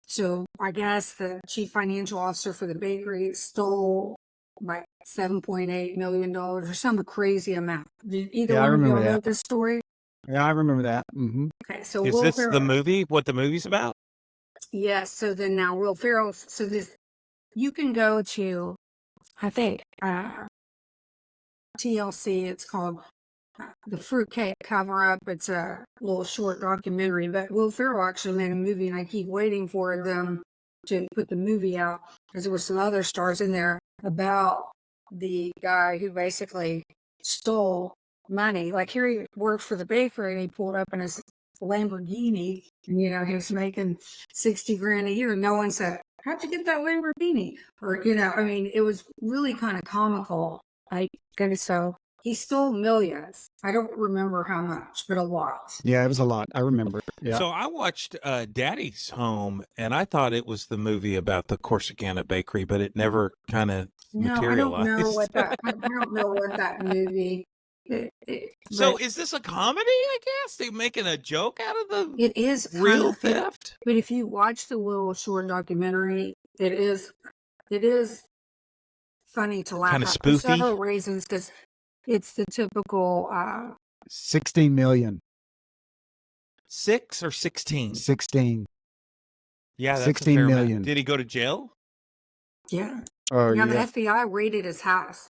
C: So I guess the chief financial officer for the bakery stole like $7.8 million or some crazy amount. Did either
B: Yeah, I
C: one of y'all
B: remember
C: know
B: that.
C: this story?
B: Yeah, I remember that.
C: Okay, so
A: Is
C: Will
A: this
C: Ferrell,
A: the movie? What the movie's about?
C: yes. So then now Will Ferrell. So this you can go to, I think TLC. It's called The Fruitcake Cover Up. It's a little short documentary. But Will Ferrell actually made a movie, and I keep waiting for them to put the movie out because there were some other stars in there about the guy who basically stole money. Like here he worked for the bakery and he pulled up in his Lamborghini and you know he was making 60 grand a year. No one said, how'd you get that Lamborghini? Or you know, I mean, it was really kind of comical. Like, and so he stole millions. I don't remember how much, but a lot.
B: Yeah, it was a lot. I remember. Yeah.
A: So I watched Daddy's Home, and I thought it was the movie about the Corsicana bakery, but it never kind of
C: No,
A: materialized.
C: I don't know what that movie.
A: So
C: But
A: is this a comedy? I guess they're making a joke out of the
C: it is kind
A: real
C: of-
A: theft.
C: But if you watch the Will Short documentary, it is funny to laugh
A: Kinda
C: at
A: spooky?
C: for several reasons because it's the typical
B: 16 million.
A: 6 or 16?
B: 16.
A: Yeah, that's
B: 16
A: a fair
B: million.
A: amount. Did he go to jail?
C: yeah.
B: Oh,
C: Yeah,
B: yeah.
C: the FBI raided his house.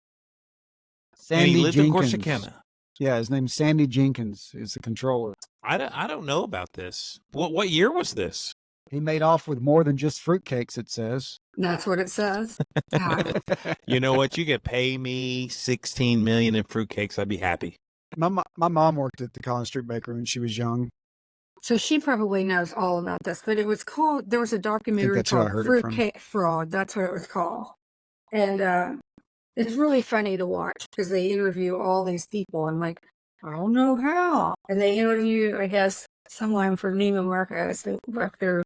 A: And he
B: Sandy
A: lived
B: Jenkins.
A: in Corsicana.
B: Yeah, his name's Sandy Jenkins. Is the controller.
A: I don't know about this. What year was this?
B: He made off with more than just fruitcakes, it says.
C: That's what it says.
A: You know what? You could pay me 16 million in fruitcakes. I'd be happy.
B: My mom worked at the Collins Street Bakery when she was young.
C: So she probably knows all about this, but it was called, there was a documentary
B: that's who I
C: called
B: heard it from.
C: Fruitcake Fraud. That's what it was called. And it's really funny to watch because they interview all these people and like, I don't know how. And they interview, I guess, someone from Neiman Marcus, their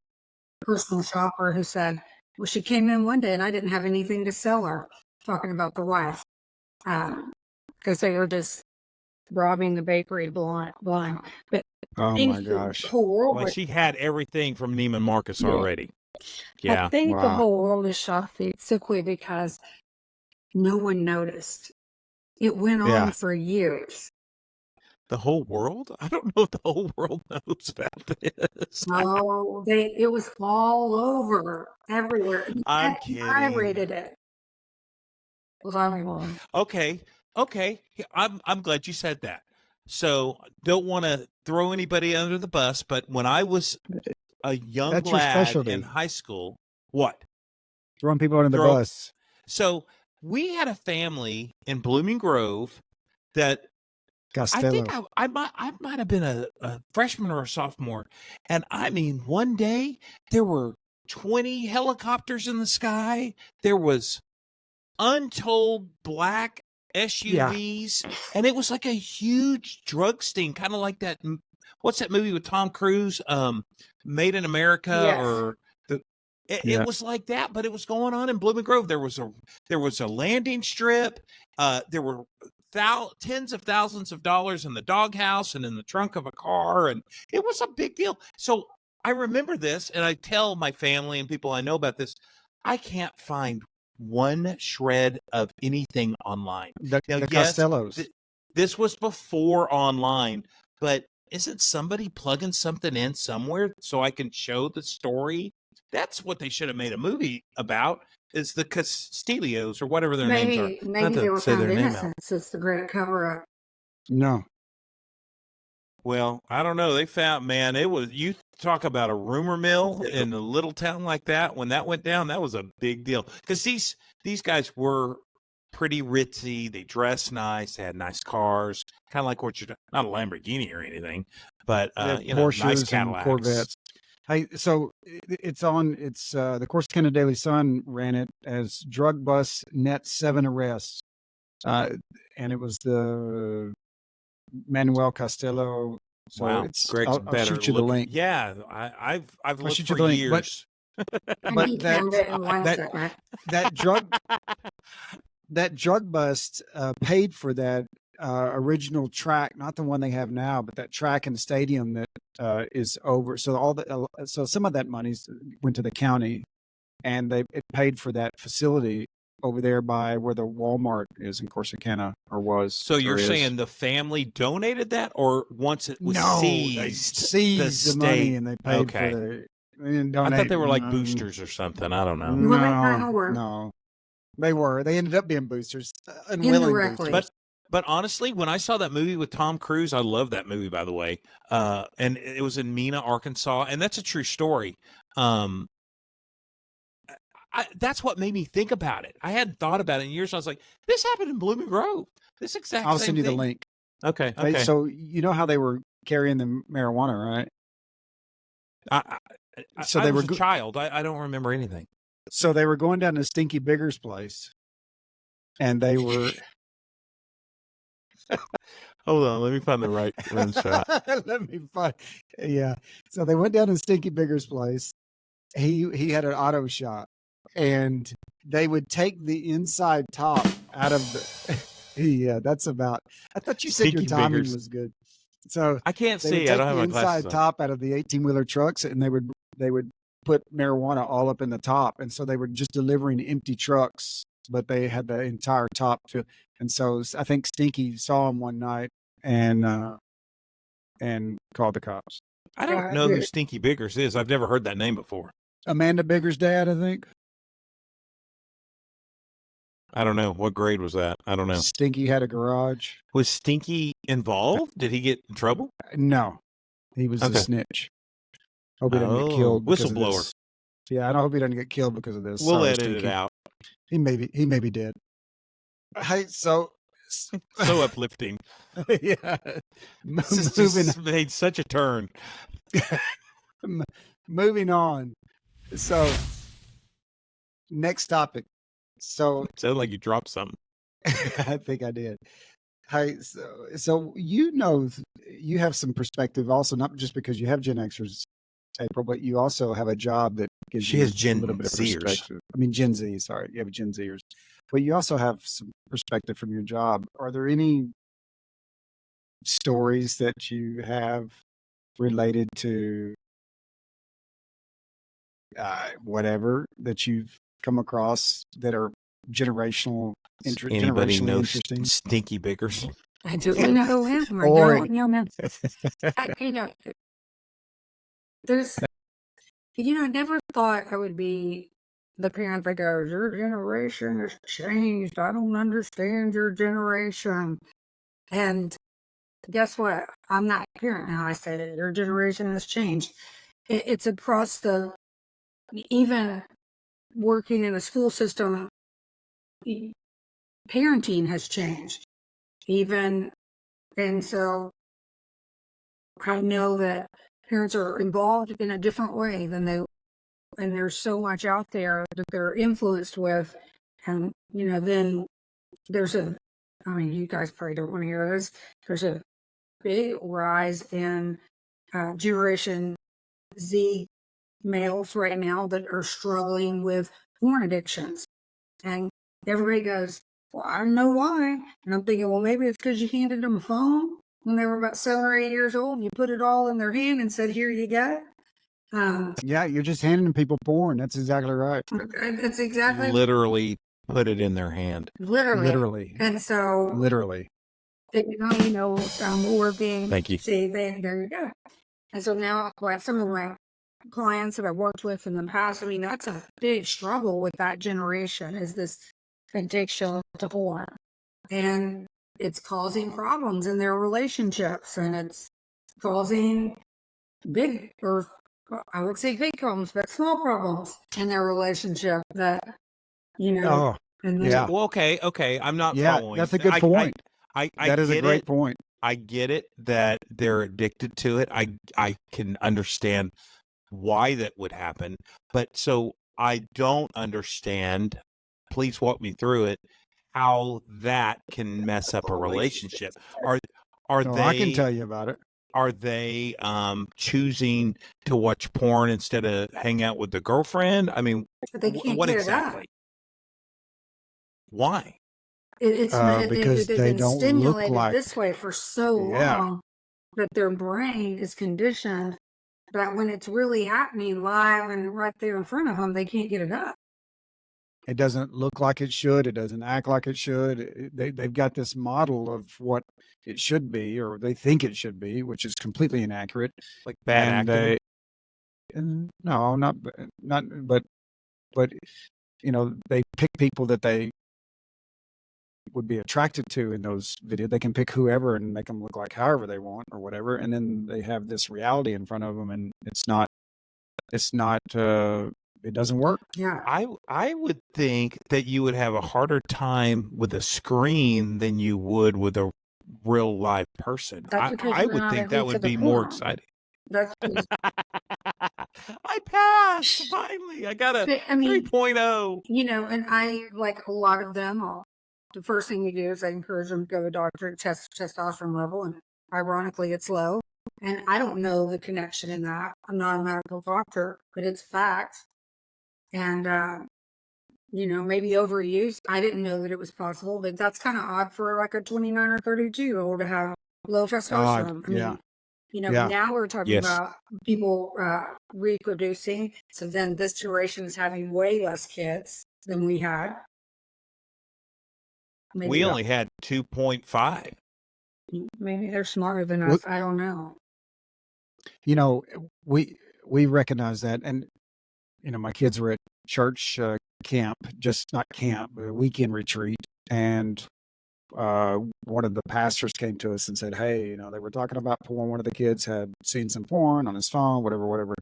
C: personal shopper who said, well, she came in one day and I didn't have anything to sell her, talking about the wife. Because they were just robbing the bakery blind. But
B: Oh
C: think
B: my gosh.
C: the whole world
A: Well,
C: was-
A: she had everything from Neiman Marcus
C: Yeah.
A: already.
C: I
A: Yeah.
C: think the
B: Wow.
C: whole world is shocked simply because no one noticed. It went on
B: Yeah.
C: for years.
A: The whole world? I don't know if the whole world knows about this.
C: Oh, it was all over, everywhere.
A: I'm
C: I
A: kidding.
C: rated it. With everyone.
A: Okay. I'm glad you said that. So don't want to throw anybody under the bus, but when I was a young
B: That's your
A: lad
B: specialty.
A: in high school, what?
B: Throwing people under the
A: Throw-
B: bus.
A: So we had a family in Blooming Grove that
B: Costello.
A: I think I might have been a freshman or a sophomore, and I mean, one day there were 20 helicopters in the sky. There was untold black SUVs, and it was like a huge drug sting, kind of like that. What's that movie with Tom Cruise? Made in America,
C: Yes.
A: or it was like that, but it was going on in Blooming Grove. There was a landing strip. There were tens of thousands of dollars in the doghouse and in the trunk of a car, and it was a big deal. So I remember this, and I tell my family and people I know about this. I can't find one shred of anything online.
B: The
A: Now, yes,
B: Costellos.
A: this was before online, but isn't somebody plugging something in somewhere so I can show the story? That's what they should have made a movie about, is the Castillos or whatever their names are.
C: Maybe
A: Not to
C: they were
A: say
C: found
A: their name out.
C: innocent. It's the great cover-up.
B: No.
A: Well, I don't know. They found, man, it was, you talk about a rumor mill in a little town like that. When that went down, that was a big deal. Because these guys were pretty ritzy. They dressed nice. They had nice cars. Kind of like what you're, not a Lamborghini or anything, but, you know,
B: Porsches
A: nice
B: and
A: Cadillacs.
B: Corvettes. Hey, so it's the Corsicana Daily Sun ran it as drug bust net 7 arrests. And it was the Manuel Costello. So
A: Wow,
B: it's,
A: Greg's
B: I'll
A: better.
B: shoot you the link.
A: Yeah, I've looked
B: shoot you
A: for
B: the link,
A: years.
C: And
B: But
C: he
B: that-
C: found it in one
B: that-
C: second.
B: That drug bust paid for that original track, not the one they have now, but that track in the stadium that is over. So so some of that money went to the county, and it paid for that facility over there by where the Walmart is in Corsicana, or was.
A: So you're saying the family donated that, or once it was
B: they
A: seized,
B: seized the money and they paid
A: Okay.
B: for the. They didn't
A: I thought
B: donate.
A: they were like boosters or something. I don't know.
C: Well, they kinda were.
B: No, they were. They ended up being boosters, unwilling
C: Indirectly.
B: boosters.
A: But honestly, when I saw that movie with Tom Cruise, I love that movie, by the way. And it was in Mena, Arkansas, and that's a true story. That's what made me think about it. I hadn't thought about it in years. I was like, this happened in Blooming Grove. This exact
B: I'll
A: same
B: send you the
A: thing.
B: link.
A: Okay.
B: They-
A: Okay.
B: So you know how they were carrying the marijuana, right? So
A: I
B: they
A: was
B: were
A: a child. I don't remember anything.
B: So they were going down to Stinky Bigger's place, and they were.
A: Hold on, let me find the right rim shot.
B: Let me find. Yeah. So they went down to Stinky Bigger's place. He had an auto shop, and they would take the inside top out of the. Yeah, that's about. I thought you said
A: Stinky
B: your timing
A: Biggers.
B: was good. So
A: I can't
B: they would
A: see.
B: take
A: I don't have
B: the
A: my glasses
B: inside
A: on.
B: top out of the 18-wheeler trucks, and they would put marijuana all up in the top, and so they were just delivering empty trucks, but they had the entire top filled. And so I think Stinky saw him one night and called the cops.
A: I don't know who Stinky Biggers is. I've never heard that name before.
B: Amanda Bigger's dad, I think.
A: I don't know. What grade was that? I don't know.
B: Stinky had a garage.
A: Was Stinky involved? Did he get in trouble?
B: No, he was
A: Okay.
B: a snitch. Hope he doesn't get killed. because of
A: Whistleblower.
B: this. Yeah, I hope he doesn't get killed because of this.
A: We'll
B: Sorry,
A: edit it
B: Stinky.
A: out.
B: He may be dead. Hey, so
A: So uplifting.
B: yeah,
A: This has
B: moving
A: just made such a turn.
B: moving on. So next topic. So
A: Sounded like you dropped something.
B: I think I did. Hey, so you have some perspective also, not just because you have Gen Xers, April, but you also have a job that gives
A: She
B: you
A: has Gen
B: a little bit of
A: Zers.
B: perspective. I mean Gen Z, sorry, you have Gen Zers, but you also have some perspective from your job. Are there any stories that you have related to whatever that you've come across that are generational,
A: Anybody
B: generationally
A: know
B: interesting?
A: Stinky Biggers?
C: I do know him. I
B: Or-
C: don't know him. There's, I never thought I would be the parent that goes, your generation has changed. I don't understand your generation. And guess what? I'm not a parent now. I said it. Your generation has changed. It's across even working in the school system, parenting has changed. Even And so I know that parents are involved in a different way than they, and there's so much out there that they're influenced with. And, then there's I mean, you guys probably don't want to hear this. There's a big rise in Generation Z males right now that are struggling with porn addictions. And everybody goes, well, I don't know why. And I'm thinking, well, maybe it's because you handed them a phone when they were about 7 or 8 years old. And you put it all in their hand and said, here you go.
B: Yeah, you're just handing people porn. That's exactly right.
C: That's exactly.
A: Literally put it in their hand.
B: Literally.
C: And so.
B: Literally.
C: We're being.
A: Thank you.
C: See, there you go. And so now, some of my clients that I've worked with in the past, I mean, that's a big struggle with that generation, is this addiction to porn. And it's causing problems in their relationships, and it's causing I would say big problems, but small problems in their relationship that,
B: Oh, yeah.
A: Well, okay. I'm not following.
B: That's a good point.
A: That
B: is a great point.
A: I get it that they're addicted to it. I can understand why that would happen. But so I don't understand, please walk me through it, how that can mess up a relationship. Are they,
B: I can tell you about it.
A: Are they choosing to watch porn instead of hang out with the girlfriend? I mean,
C: but they can't
A: what
C: get
A: exactly?
B: Because
A: Why?
C: It's
B: they
C: been
B: don't look
C: stimulated
B: like
C: this way for so long that their brain is conditioned that when it's really happening live and right there in front of them, they can't get it up.
B: It doesn't look like it should. It doesn't act like it should. They've got this model of what it should be, or they think it should be, which is completely inaccurate.
A: Like bad acting?
B: No, not, but they pick people that they would be attracted to in those videos. They can pick whoever and make them look like however they want or whatever, and then they have this reality in front of them, and it doesn't work.
C: Yeah.
A: I would think that you would have a harder time with a screen than you would with a real live person. I would think that would be more exciting.
C: That's
A: I passed finally. I got a 3.0.
C: And I, like a lot of them, the first thing you do is I encourage them to go to the doctor and test testosterone level, and ironically it's low. And I don't know the connection in that. I'm not a medical doctor, but it's fact. And maybe overuse. I didn't know that it was possible, but that's kind of odd for like a 29 or 32-year-old to have low testosterone. Now we're talking about people reproducing. So then this generation is having way less kids than we had.
A: Maybe we only had 2.5.
C: Maybe they're smarter than us. I don't know.
B: We recognize that, and my kids were at church camp, just not camp, but a weekend retreat, and one of the pastors came to us and said, hey, they were talking about porn. One of the kids had seen some porn on his phone, whatever.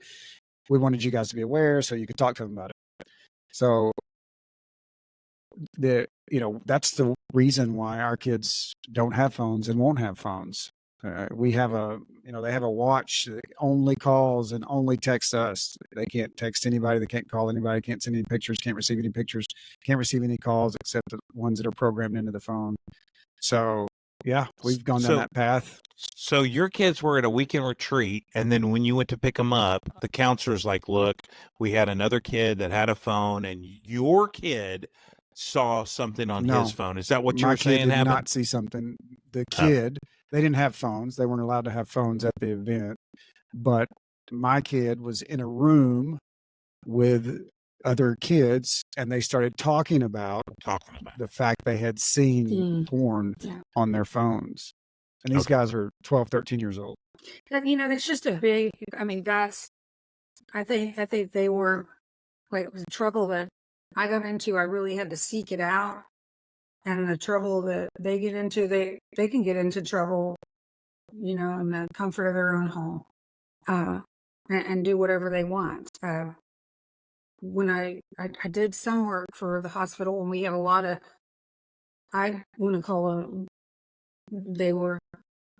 B: We wanted you guys to be aware so you could talk to them about it. So that's the reason why our kids don't have phones and won't have phones. We have they have a watch that only calls and only texts us. They can't text anybody. They can't call anybody. Can't send any pictures. Can't receive any pictures. Can't receive any calls except the ones that are programmed into the phone. So yeah, we've gone down that path.
A: So your kids were at a weekend retreat, and then when you went to pick them up, the counselor's like, look, we had another kid that had a phone, and your kid saw something on his phone. Is that what you were saying happened?
B: Not see something. The kid, they didn't have phones. They weren't allowed to have phones at the event. But my kid was in a room with other kids, and they started talking about the fact they had seen porn on their phones. And these guys are 12, 13 years old.
C: It's just a big, I think they were, it was trouble that I got into. I really had to seek it out. And the trouble that they get into, they can get into trouble, in the comfort of their own home, and do whatever they want. When I did some work for the hospital, and we had a lot of, I want to call them, they were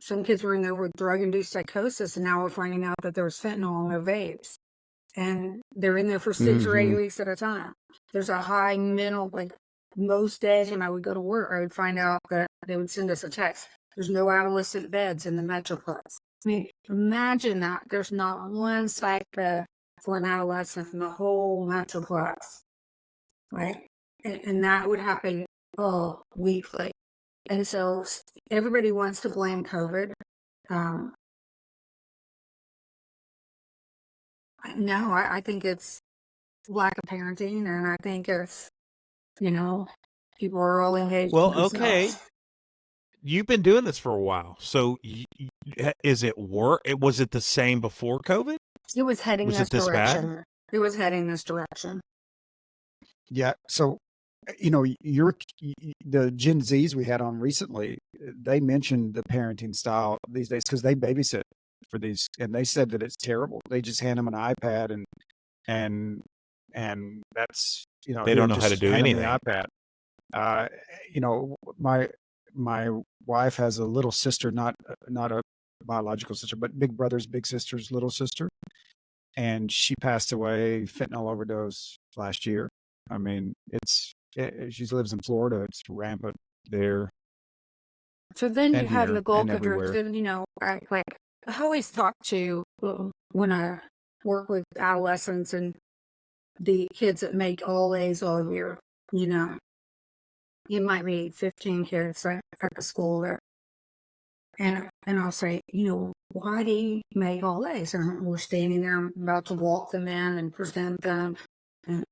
C: some kids were in there with drug-induced psychosis, and now we're finding out that there was fentanyl in their vapes. And they're in there for 6 or 8 weeks at a time. There's a high mental, like most days when I would go to work, I would find out that they would send us a text. There's no adolescent beds in the Metroplex. I mean, imagine that. There's not one psych bed for an adolescent in the whole Metroplex. Right? And that would happen weekly. And so everybody wants to blame COVID. No, I think it's lack of parenting, and I think it's, people are all engaged.
A: Well,
C: in themselves.
A: okay. You've been doing this for a while. So is it work? Was it the same before COVID?
C: It was heading
A: Was
C: this
A: it this bad?
C: direction. It was heading this direction.
B: Yeah. So, the Gen Zs we had on recently, they mentioned the parenting style these days because they babysit for these, and they said that it's terrible. They just hand them an iPad and that's,
A: They
B: here,
A: don't know how to
B: just
A: do
B: hand 'em
A: anything.
B: the iPad. My wife has a little sister, not a biological sister, but big brother's big sister's little sister, and she passed away fentanyl overdose last year. I mean, she lives in Florida. It's rampant there.
C: So then you
B: And
C: have
B: here,
C: the Gulf
B: and everywhere.
C: Coast, I always talk to, when I work with adolescents and the kids that make all A's all year, it might be 15 kids at the school there. And I'll say, why do you make all A's? And we're standing there, I'm about to walk them in and present them. And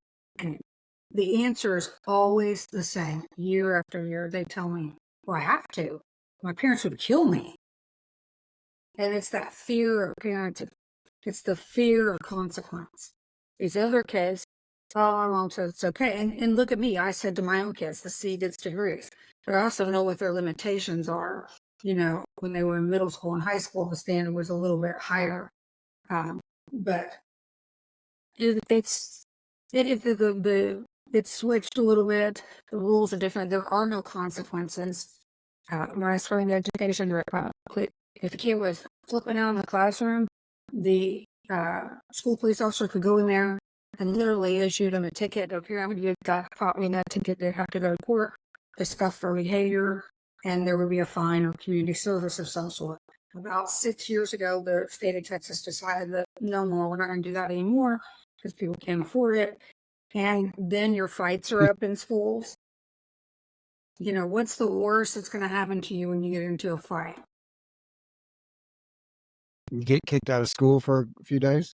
C: the answer is always the same. Year after year, they tell me, well, I have to. My parents would kill me. And it's that fear of parenting. It's the fear of consequence. These other kids, my mom says it's okay. And look at me. I said to my own kids, the C gets degrees. But I also know what their limitations are. When they were in middle school and high school, the standard was a little bit higher. But it's switched a little bit. The rules are different. There are no consequences. When I was in education, if a kid was flipping out in the classroom, the school police officer could go in there and literally issued them a ticket. Okay, you got caught in that ticket, they have to go to court, discuss their behavior, and there would be a fine or community service of some sort. About 6 years ago, the state of Texas decided that no more, we're not going to do that anymore because people can't afford it. And then your fights are up in schools. What's the worst that's going to happen to you when you get into a fight?
B: You get kicked out of school for a few days,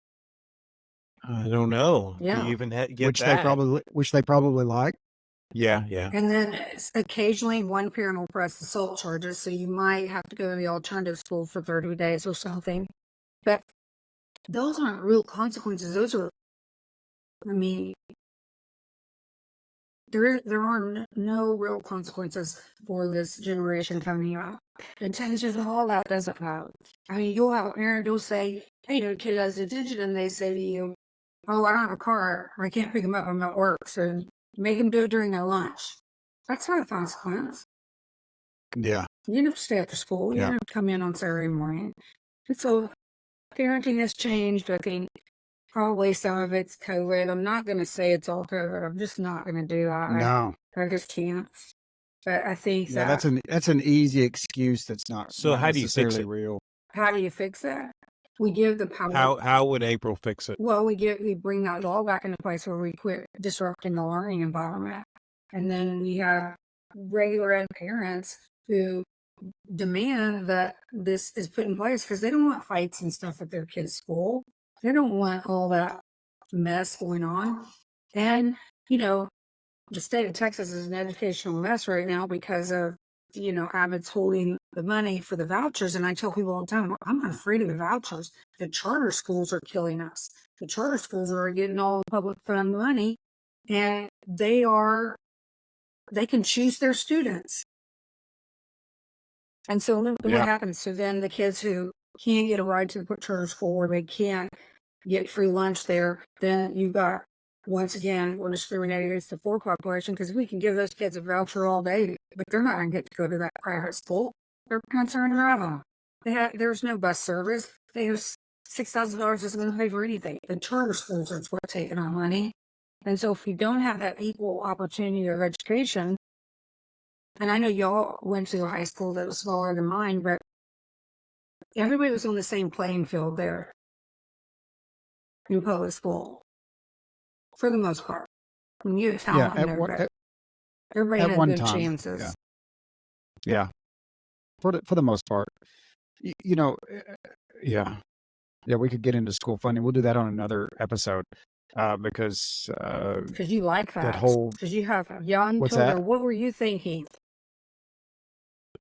A: I don't know.
C: Yeah.
A: Do you even get
B: which
A: that?
B: they probably like.
A: Yeah.
C: And then occasionally one parent will press assault charges, so you might have to go to the alternative school for 30 days or something. But those aren't real consequences. Those are, there are no real consequences for this generation coming up. Intentions of all that doesn't have. You'll have a parent who'll say, hey, the kid has detention, and they say to you, oh, I don't have a car, or I can't pick him up, I'm at work, so make him do it during their lunch. That's not a consequence.
B: Yeah.
C: You don't stay after school. You
B: Yeah.
C: don't come in on Saturday morning. And so parenting has changed. I think probably some of it's COVID. I'm not going to say it's all COVID. I'm just not going to do that.
B: No.
C: I just can't. But I think
B: Yeah,
C: that
B: that's an easy excuse that's not
A: So
B: not
A: how do you fix
B: necessarily
A: it?
B: real.
C: how do you fix that? We give the power.
A: How would April fix it?
C: Well, we bring that law back into place where we quit disrupting the learning environment. And then we have regular ed parents who demand that this is put in place because they don't want fights and stuff at their kids' school. They don't want all that mess going on. And, the state of Texas is an educational mess right now because of, Abbott's holding the money for the vouchers. And I tell people all the time, I'm not afraid of the vouchers. The charter schools are killing us. The charter schools are getting all the public fund money, and they can choose their students. And so what
B: Yeah.
C: happens? So then the kids who can't get a ride to the charter school or they can't get free lunch there, then you've got, once again, we're discriminating against the poor population because we can give those kids a voucher all day, but they're not going to get to go to that private school. Their parents aren't going to have them. There's no bus service. There's $6,000 isn't going to pay for anything. The charter schools are what's taking our money. And so if you don't have that equal opportunity of education, and I know y'all went to a high school that was smaller than mine, but everybody was on the same playing field there in public school, for the most part. When you have talent in there, but everybody
B: at
C: had
B: one
C: good
B: time,
C: chances.
B: Yeah. For the most part. You know, yeah. Yeah, we could get into school funding. We'll do that on another episode. Because
C: you like that.
B: that whole
C: Because you have young
B: What's
C: children.
B: that?
C: What were you thinking?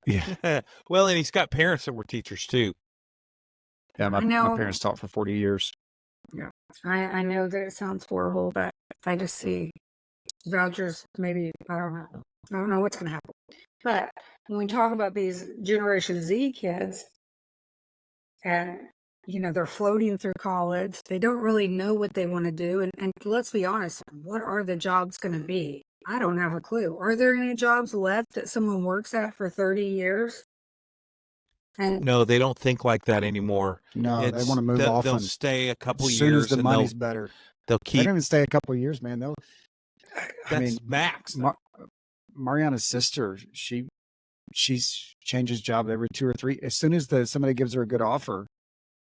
B: yeah.
A: Well, and he's got parents that were teachers too.
B: Yeah,
C: I know.
B: my parents taught for 40 years.
C: Yeah. I know that it sounds horrible, but I just see vouchers, maybe, I don't know what's going to happen. But when we talk about these Generation Z kids, and, you know, they're floating through college, they don't really know what they want to do. And let's be honest, what are the jobs going to be? I don't have a clue. Are there any jobs left that someone works at for 30 years? And
A: No, they don't think like that anymore.
B: No, they want to move
A: they'll,
B: off.
A: They'll stay a couple
B: as soon
A: years
B: as the
A: and
B: money's better.
A: they'll
B: They
A: keep.
B: don't even stay a couple of years, man. I mean,
A: max.
B: Mariana's sister, she's changes job every 2 or 3. As soon as somebody gives her a good offer,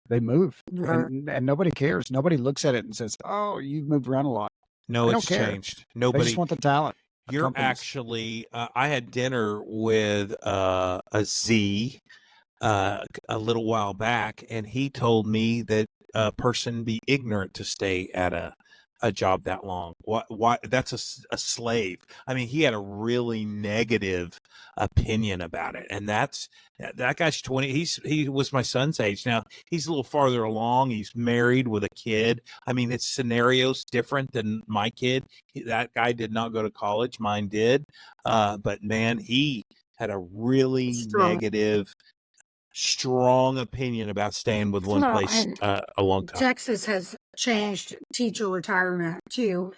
B: they move, and nobody cares. Nobody looks at it and says, "Oh, you've moved around a lot."
A: No,
B: They
A: it's
B: don't care.
A: changed.
B: They
A: Nobody.
B: just want the talent.
A: You're
B: companies.
A: actually. I had dinner with a Z a little while back, and he told me that a person be ignorant to stay at a job that long. Why? That's a slave. I mean, he had a really negative opinion about it, and that guy's 20. He was my son's age. Now he's a little farther along. He's married with a kid. I mean, it's scenarios different than my kid. That guy did not go to college. Mine did. But man, he had a really negative, strong opinion about staying with one place a long time.
C: Texas has changed teacher retirement too.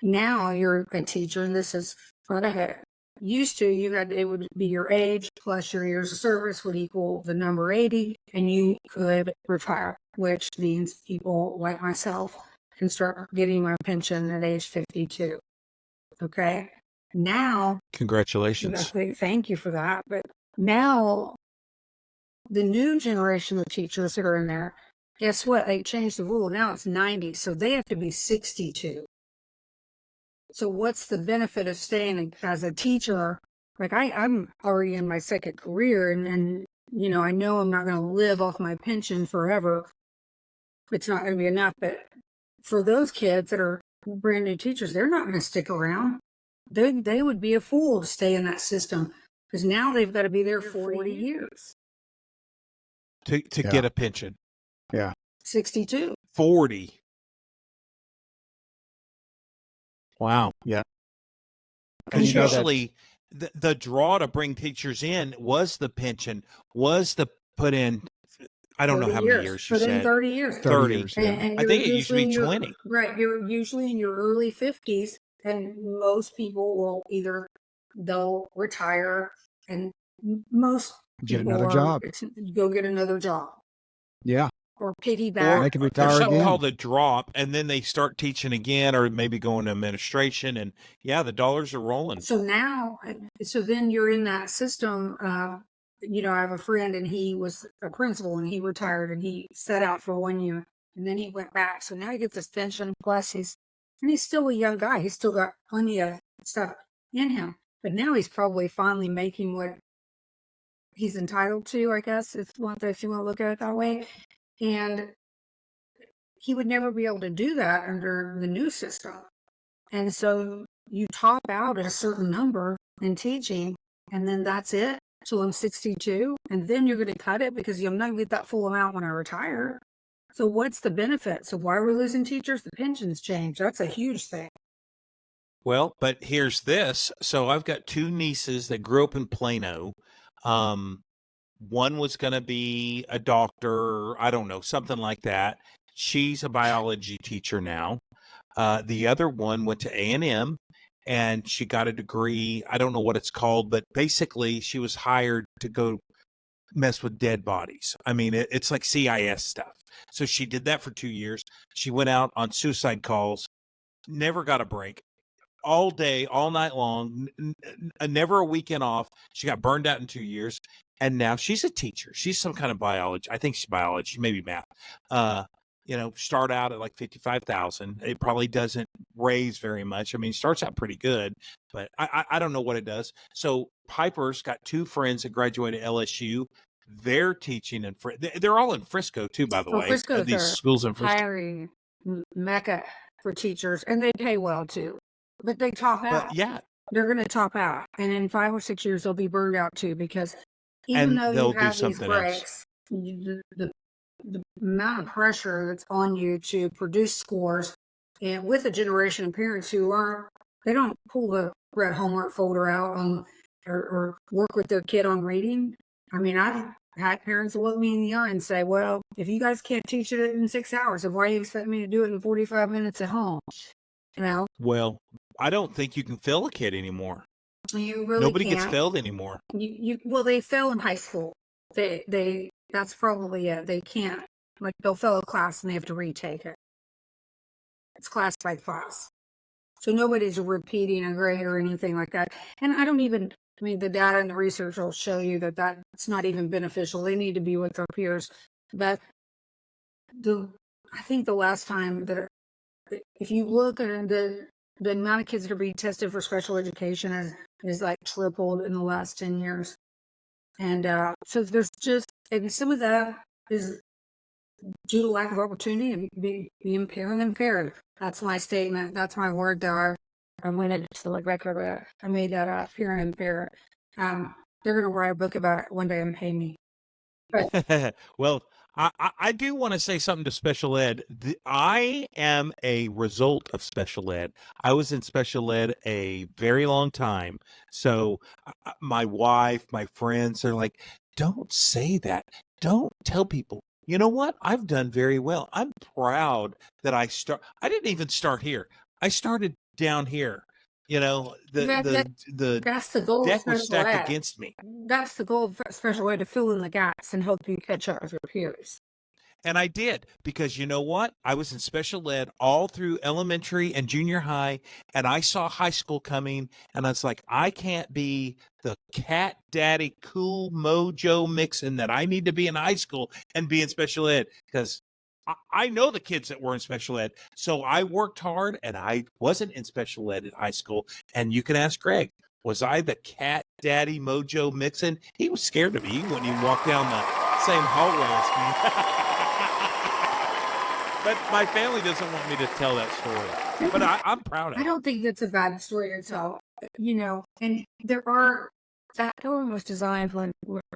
C: Now you're a teacher, and this is what I had. Used to, it would be your age plus your years of service would equal the number 80, and you could retire, which means people like myself can start getting my pension at age 52. Okay. Now,
A: Congratulations.
C: thank you for that. But now, the new generation of teachers that are in there, guess what? They changed the rule. Now it's 90, so they have to be 62. So what's the benefit of staying as a teacher? Like I'm already in my second career, and you know, I know I'm not going to live off my pension forever. It's not going to be enough. But for those kids that are brand new teachers, they're not going to stick around. They would be a fool to stay in that system, because now they've got to be there 40 years.
A: To get a pension.
B: Yeah.
C: 62.
A: 40. Wow.
B: Yeah.
A: Because
B: you know
A: usually the draw to bring teachers in was the pension, was the put in, I don't know how many years you
C: Put in
A: said.
C: 30 years.
A: 30.
B: years, yeah.
C: And
A: I think it used to be 20.
C: Right. You're usually in your early 50s, and most people will they'll retire, and most
B: Get
C: people
B: another job.
C: Go get another job.
B: Yeah.
C: Or piggyback.
B: They could
A: There's
B: retire
A: something
B: again.
A: called a drop, and then they start teaching again, or maybe going to administration, and the dollars are rolling.
C: So then you're in that system. You know, I have a friend, and he was a principal, and he retired, and he set out for 1 year, and then he went back. So now he gets this pension, plus he's still a young guy. He's still got plenty of stuff in him, but now he's probably finally making what he's entitled to, I guess, if you want to look at it that way. And he would never be able to do that under the new system. And so you top out at a certain number in teaching, and then that's it. So I'm 62, and then you're going to cut it because you'll not get that full amount when I retire. So what's the benefit? So why are we losing teachers? The pensions change. That's a huge thing.
A: Well, but here's this. So I've got 2 nieces that grew up in Plano. One was going to be a doctor, I don't know, something like that. She's a biology teacher now. The other one went to A&M, and she got a degree. I don't know what it's called, but basically she was hired to go mess with dead bodies. I mean, it's like CIS stuff. So she did that for 2 years. She went out on suicide calls, never got a break, all day, all night long, never a weekend off. She got burned out in 2 years, and now she's a teacher. She's some kind of biology. I think she's biology, maybe math. Start out at like 55,000. It probably doesn't raise very much. I mean, it starts out pretty good, but I don't know what it does. So Piper's got 2 friends that graduated LSU. They're teaching in they're all in Frisco too, by the way.
C: Frisco,
A: These schools in Frisco.
C: hiring mecca for teachers, and they pay well too. But they top out.
A: But yeah,
C: They're going to top out, and in 5 or 6 years they'll be burned out too. Because even
A: And
C: though
A: they'll
C: you
A: do
C: have these
A: something else.
C: breaks, the amount of pressure that's on you to produce scores, and with a generation of parents who they don't pull the red homework folder out or work with their kid on reading. I mean, I've had parents look me in the eye and say, well, if you guys can't teach it in 6 hours, then why do you expect me to do it in 45 minutes at home? You know,
A: Well, I don't think you can fail a kid anymore.
C: you really
A: Nobody
C: can't.
A: gets failed anymore.
C: Well, they fail in high school. That's probably it. They can't, like, they'll fail a class and they have to retake it. It's class by class. So nobody's repeating a grade or anything like that. And the data and the research will show you that that's not even beneficial. They need to be with their peers. But I think the last time that, if you look at the amount of kids that are being tested for special education is like tripled in the last 10 years. And so there's and some of that is due to lack of opportunity and being parent impaired. That's my statement. That's my word there. I went into the record. I made that parent impaired. They're going to write a book about it one day and pay me.
A: Well, I do want to say something to special ed. I am a result of special ed. I was in special ed a very long time. So my wife, my friends are like, don't say that. Don't tell people. You know what? I've done very well. I'm proud that I didn't even start here. I started down here. You know, the
C: That's the goal.
A: deck was stacked against me.
C: That's the goal of special ed, to fill in the gaps and help you catch up with your peers.
A: And I did, because you know what? I was in special ed all through elementary and junior high, and I saw high school coming, and I was like, I can't be the cat daddy cool mojo mixin that I need to be in high school and be in special ed, because I know the kids that were in special ed. So I worked hard, and I wasn't in special ed in high school. And you can ask Greg, was I the cat daddy mojo mixin? He was scared of me. He wouldn't even walk down the same hallway as me. But my family doesn't want me to tell that story. But I'm proud of it.
C: I don't think that's a bad story to tell, and that program was designed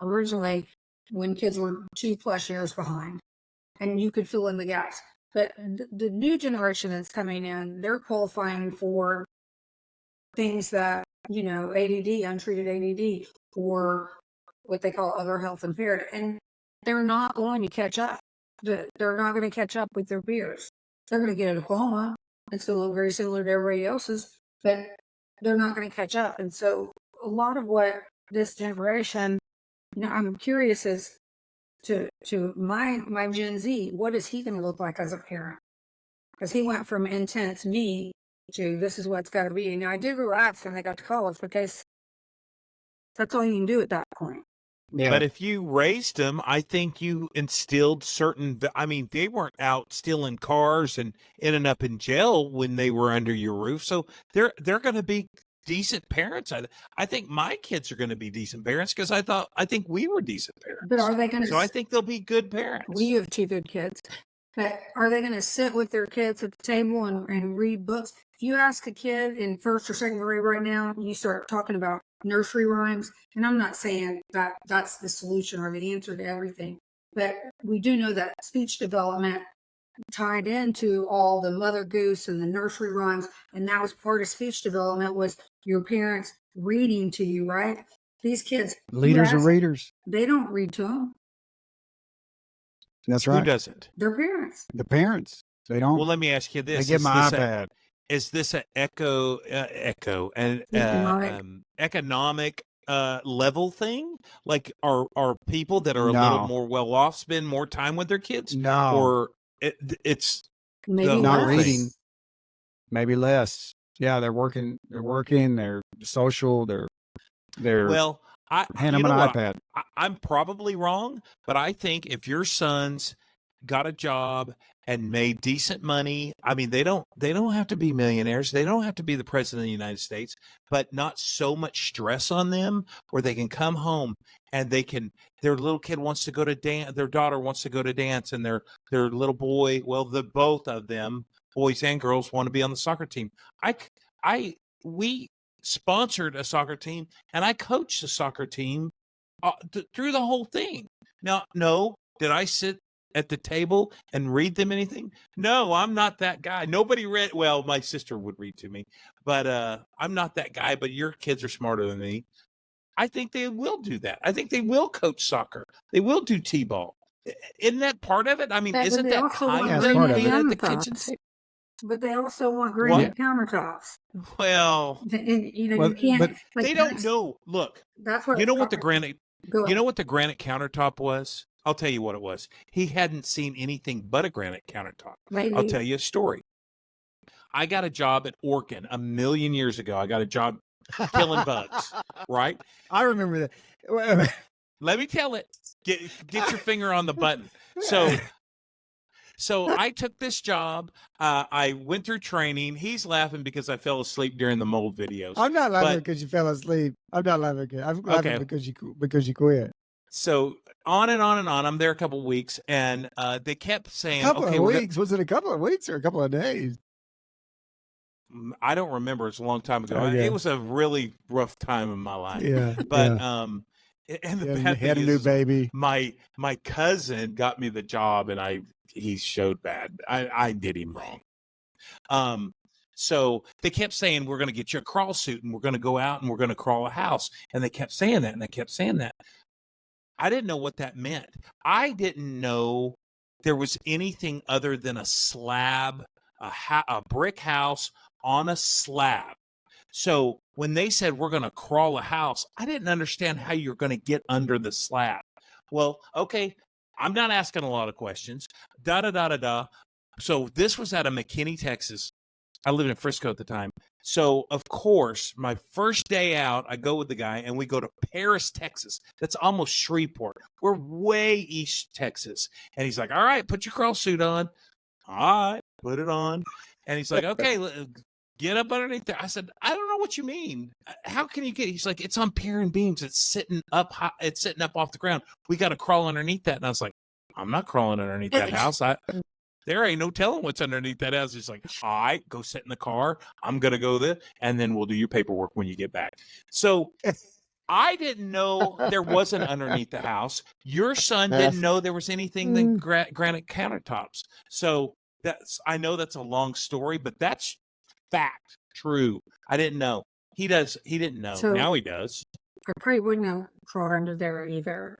C: originally when kids were 2+ years behind, and you could fill in the gaps. But the new generation that's coming in, they're qualifying for things that, ADD, untreated ADD, or what they call other health impaired, and they're not going to catch up. They're not going to catch up with their peers. They're going to get a diploma. It's going to look very similar to everybody else's, but they're not going to catch up. And so a lot of what this generation, I'm curious as to my Gen Z, what is he going to look like as a parent? Because he went from intense me to this is what's got to be. I did relax when I got to college, because that's all you can do at that point.
B: Yeah.
A: But if you raised them, I think you instilled they weren't out stealing cars and ending up in jail when they were under your roof. So they're going to be decent parents. I think my kids are going to be decent parents, because I think we were decent parents.
C: But are they going to?
A: So I think they'll be good parents.
C: We have 2 good kids. But are they going to sit with their kids at the table and read books? If you ask a kid in 1st or 2nd grade right now, you start talking about nursery rhymes, and I'm not saying that that's the solution or the answer to everything, but we do know that speech development tied into all the Mother Goose and the nursery rhymes, and that was part of speech development, was your parents reading to you, right? These kids,
B: Leaders are readers.
C: they don't read to them.
B: That's
A: Who
B: right.
A: doesn't?
C: Their parents.
B: The parents, they don't.
A: Well, let me ask you this.
B: They get my iPad.
A: Is this an economic level thing? Like, are people that are a little
B: No.
A: more well off spend more time with their kids,
B: No,
A: or it's
C: Maybe
A: whole
B: not
A: thing.
B: reading. Maybe less. Yeah, they're working. They're social. They're
A: well?
B: hand
A: You
B: them
A: know
B: an
A: what?
B: iPad.
A: I'm probably wrong, but I think if your sons got a job and made decent money, I mean, they don't have to be millionaires. They don't have to be the president of the United States, but not so much stress on them where they can come home and their little kid wants to go to dance, their daughter wants to go to dance, and their little boy, well, both of them, boys and girls, want to be on the soccer team. We sponsored a soccer team and I coached the soccer team through the whole thing. Now, no, did I sit at the table and read them anything? No, I'm not that guy. Nobody read. Well, my sister would read to me, but I'm not that guy. But your kids are smarter than me. I think they will do that. I think they will coach soccer. They will do t-ball. Isn't that part of it? I mean,
C: But
A: isn't
C: they
A: that
C: also want
A: kind
B: Yeah, it's part
A: of
B: of
A: being
B: it.
A: at the
C: granite
A: kitchen?
C: countertops. But they also want
A: What?
C: granite countertops.
A: Well,
C: And, you know,
B: Well,
C: you can't.
B: but
C: Like,
A: they don't know. Look,
C: That's what.
A: you know what the granite
C: Go
A: You
C: ahead.
A: know what the granite countertop was? I'll tell you what it was. He hadn't seen anything but a granite countertop. I'll
C: Maybe.
A: tell you a story. I got a job at Orkin a million years ago. I got a job killing bugs, right?
B: I remember that. Well,
A: Let me tell it. Get your finger on the button. So I took this job. I went through training. He's laughing because I fell asleep during the mold videos.
B: I'm not laughing
A: But-
B: because you fell asleep. I'm not laughing. I'm laughing
A: Okay.
B: because you quit.
A: So on and on and on. I'm there a couple of weeks, and they kept saying,
B: A couple
A: "Okay,
B: of
A: we're
B: weeks. Was it a couple of weeks or a couple of days?
A: I don't remember. It's a long time ago.
B: Okay.
A: It was a really rough time in my life.
B: Yeah.
A: But
B: yeah.
A: and the
B: Yeah, you
A: bad
B: had a
A: thing
B: new
A: is
B: baby.
A: my cousin got me the job, and he showed bad. I did him wrong. So they kept saying, we're going to get you a crawl suit and we're going to go out and we're going to crawl a house. And they kept saying that and they kept saying that. I didn't know what that meant. I didn't know there was anything other than a slab, a brick house on a slab. So when they said we're going to crawl a house, I didn't understand how you're going to get under the slab. Well, okay, I'm not asking a lot of questions. So this was out of McKinney, Texas. I lived in Frisco at the time. So, of course, my first day out, I go with the guy and we go to Paris, Texas. That's almost Shreveport. We're way east Texas. And he's like, all right, put your crawl suit on. All right, put it on. And he's like, okay, get up underneath there. I said, I don't know what you mean. How can you get? He's like, it's on pier and beams. It's sitting up high, it's sitting up off the ground. We got to crawl underneath that. And I was like, I'm not crawling underneath that house. There ain't no telling what's underneath that house. It's like, all right, go sit in the car. I'm going to go there, and then we'll do your paperwork when you get back. So I didn't know there wasn't underneath the house. Your son didn't know there was anything than granite countertops. So I know that's a long story, but that's fact, true. I didn't know. He didn't know.
C: So-
A: Now he does.
C: I probably wouldn't have crawled under there either.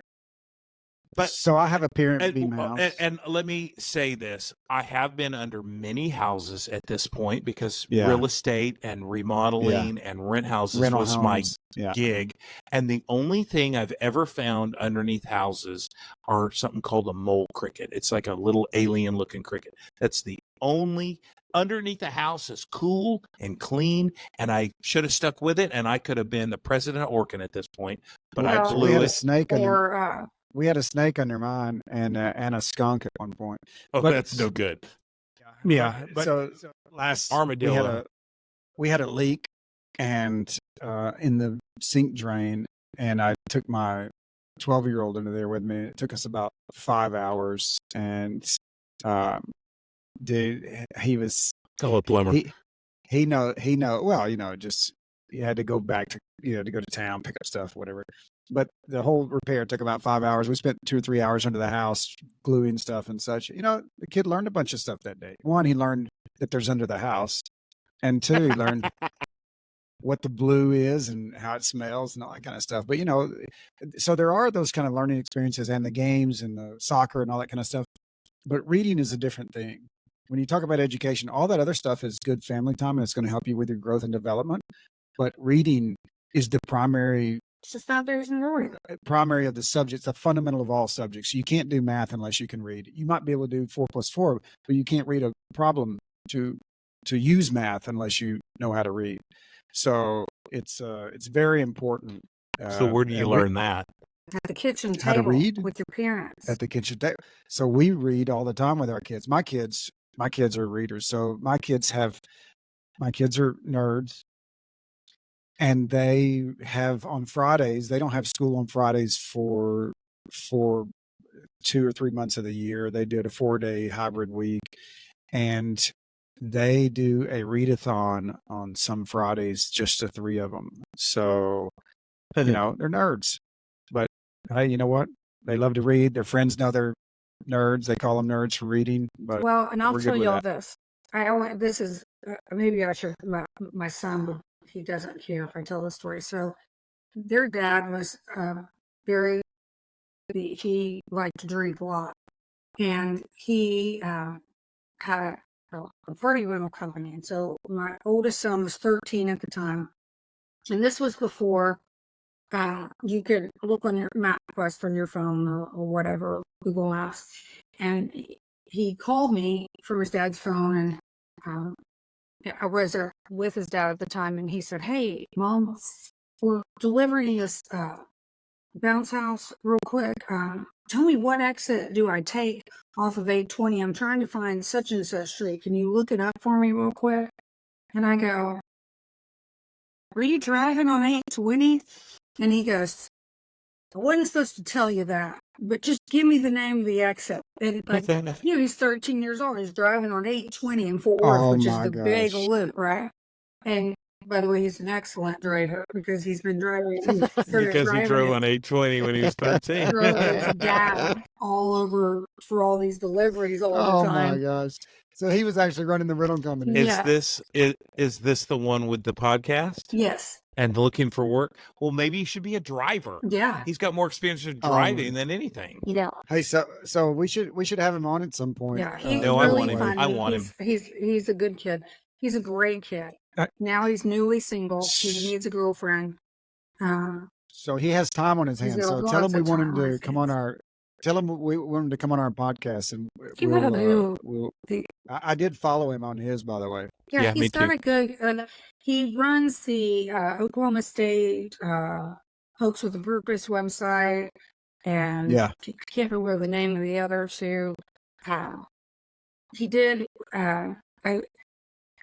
A: But
B: So I have a parent beam
A: And,
B: house.
A: and let me say this. I have been under many houses at this point because
B: Yeah.
A: real estate and remodeling and rent houses
B: Rental
A: was my
B: homes. Yeah.
A: gig. And the only thing I've ever found underneath houses are something called a mole cricket. It's like a little alien looking cricket. That's the only underneath the house is cool and clean. And I should have stuck with it. And I could have been the president of Orkin at this point, but I
C: Well,
B: we
A: blew
B: had a
A: it.
B: snake under.
C: Or
B: We had a snake under mine and a skunk at one point.
A: Oh,
B: but-
A: that's no good.
B: Yeah,
D: but
B: so last
A: Armadillo.
B: we had a leak and in the sink drain, and I took my 12-year-old into there with me. It took us about 5 hours, and dude, he was
A: Call it plumber.
B: he know well, just he had to go back to to go to town, pick up stuff, whatever. But the whole repair took about 5 hours. We spent 2 or 3 hours under the house gluing stuff and such. The kid learned a bunch of stuff that day. One, he learned that there's under the house, and two, he learned what the blue is and how it smells and all that kind of stuff. But so there are those kind of learning experiences and the games and the soccer and all that kind of stuff. But reading is a different thing. When you talk about education, all that other stuff is good family time and it's going to help you with your growth and development. But reading is the primary
C: It's just not very seniority.
B: primary of the subjects, the fundamental of all subjects. You can't do math unless you can read. You might be able to do 4+4, but you can't read a problem to use math unless you know how to read. So it's very important.
A: So where do you
B: and
A: learn that?
C: At the kitchen
B: How to
C: table
B: read?
C: with your parents.
B: at the kitchen table? So we read all the time with our kids. My kids are readers. So my kids are nerds. And they have on Fridays, they don't have school on Fridays for 2 or 3 months of the year. They did a 4-day hybrid week, and they do a readathon on some Fridays, just the 3 of them. So, they're nerds, but hey, you know what? They love to read. Their friends know they're nerds. They call them nerds for reading, but
C: Well, and I'll
B: we're good
C: tell
B: with
C: you all
B: that.
C: this. This is maybe I should. My son would. He doesn't care if I tell the story. So, their dad was very. He liked to drink a lot, and he had a party rental company. And so, my oldest son was 13 at the time, and this was before you could look on your MapQuest on your phone or whatever, Google Maps. And he called me from his dad's phone, and I was with his dad at the time, and he said, "Hey, Mom, we're delivering this bounce house real quick. Tell me what exit do I take off of 820? I'm trying to find such and such street. Can you look it up for me real quick?" And I go, "Are you driving on 820? And he goes, "I wasn't supposed to tell you that, but just give me the name of the exit." And he's 13 years old. He's driving on 820 in Fort Worth,
B: Oh
C: which is
B: my
C: the big
B: gosh.
C: loop, right? And by the way, he's an excellent driver because he's been driving.
A: Because he drove on 820 when he was 13.
C: drove his dad all over for all these deliveries all
B: Oh
C: the
B: my
C: time.
B: gosh. So he was actually running the rental company.
C: Yeah.
A: Is this the one with the podcast
C: Yes.
A: and looking for work? Well, maybe he should be a driver.
C: Yeah.
A: He's got more experience with driving than anything.
C: You know.
B: Hey, so we should have him on at some point.
C: Yeah, he's
A: No, I
C: really
A: want him.
C: funny.
A: I want him.
C: He's a good kid. He's a great kid. Now he's newly single. He needs a girlfriend.
B: So he has time on his
C: He's
B: hands.
C: got
B: So tell him
C: lots
B: we
C: of
B: want him
C: time on
B: to
C: his
B: come on
C: hands.
B: tell him we want him to come on our podcast, and
C: He will do.
B: I did follow him on his, by the way.
A: Yeah,
C: He's
A: me
C: got
A: too.
C: a good. He runs the Oklahoma State Hoax with a Purpose website, and
B: Yeah.
C: I can't remember the name of the other two. He did. I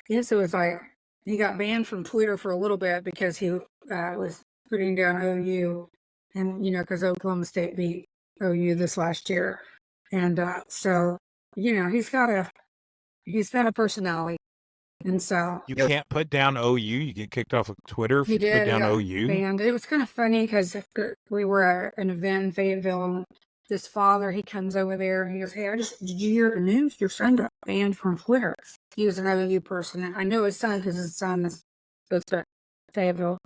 C: guess it was like he got banned from Twitter for a little bit because he was putting down OU, and because Oklahoma State beat OU this last year, and so he's got a personality, and so
A: You can't put down OU. You get kicked off of Twitter if
C: he
A: you
C: did.
A: put down
C: yeah.
A: OU.
C: And it was kind of funny because we were at an event in Fayetteville, and this father, he comes over there and he goes, "Hey, did you hear the news? Your son got banned from Twitter." He was an OU person. I know his son because his son is supposed to Fayetteville.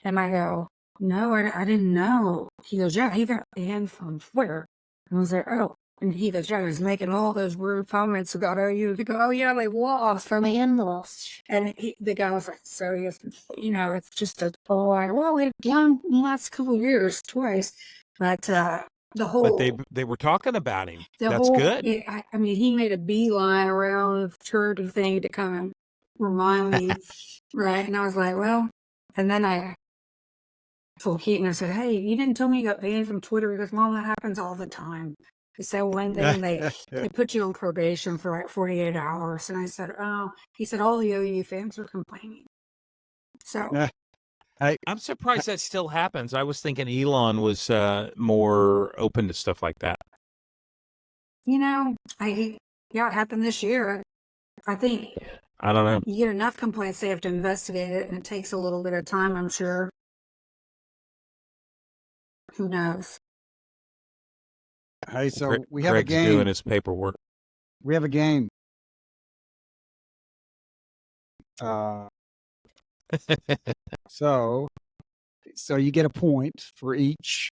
C: And I go, "No, I didn't know." He goes, "Yeah, he got banned from Twitter." And I was like, "Oh." And he goes, "Yeah, he was making all those rude comments about OU." They go, "Oh, yeah, they lost from the in-laws." And the guy was like, "So he goes, it's just a boy. Well, we've won the last couple of years twice." But the whole...
A: But they were talking about him.
C: The
A: That's
C: whole,
A: good.
C: I mean, he made a beeline around the church thing to kind of remind me, right? And I was like, well, and then I told Keaton, I said, "Hey, you didn't tell me you got banned from Twitter." He goes, "Mom, that happens all the time." He said, "One thing, they put you on probation for like 48 hours. And I said, "Oh," he said, "all the OU fans are complaining." So,
A: I'm surprised that still happens. I was thinking Elon was more open to stuff like that.
C: it happened this year. I think
A: I don't know.
C: you get enough complaints, they have to investigate it, and it takes a little bit of time, I'm sure. Who knows?
B: Hey, so we have
A: Greg's
B: a game.
A: doing his paperwork.
B: We have a game. So you get a point for each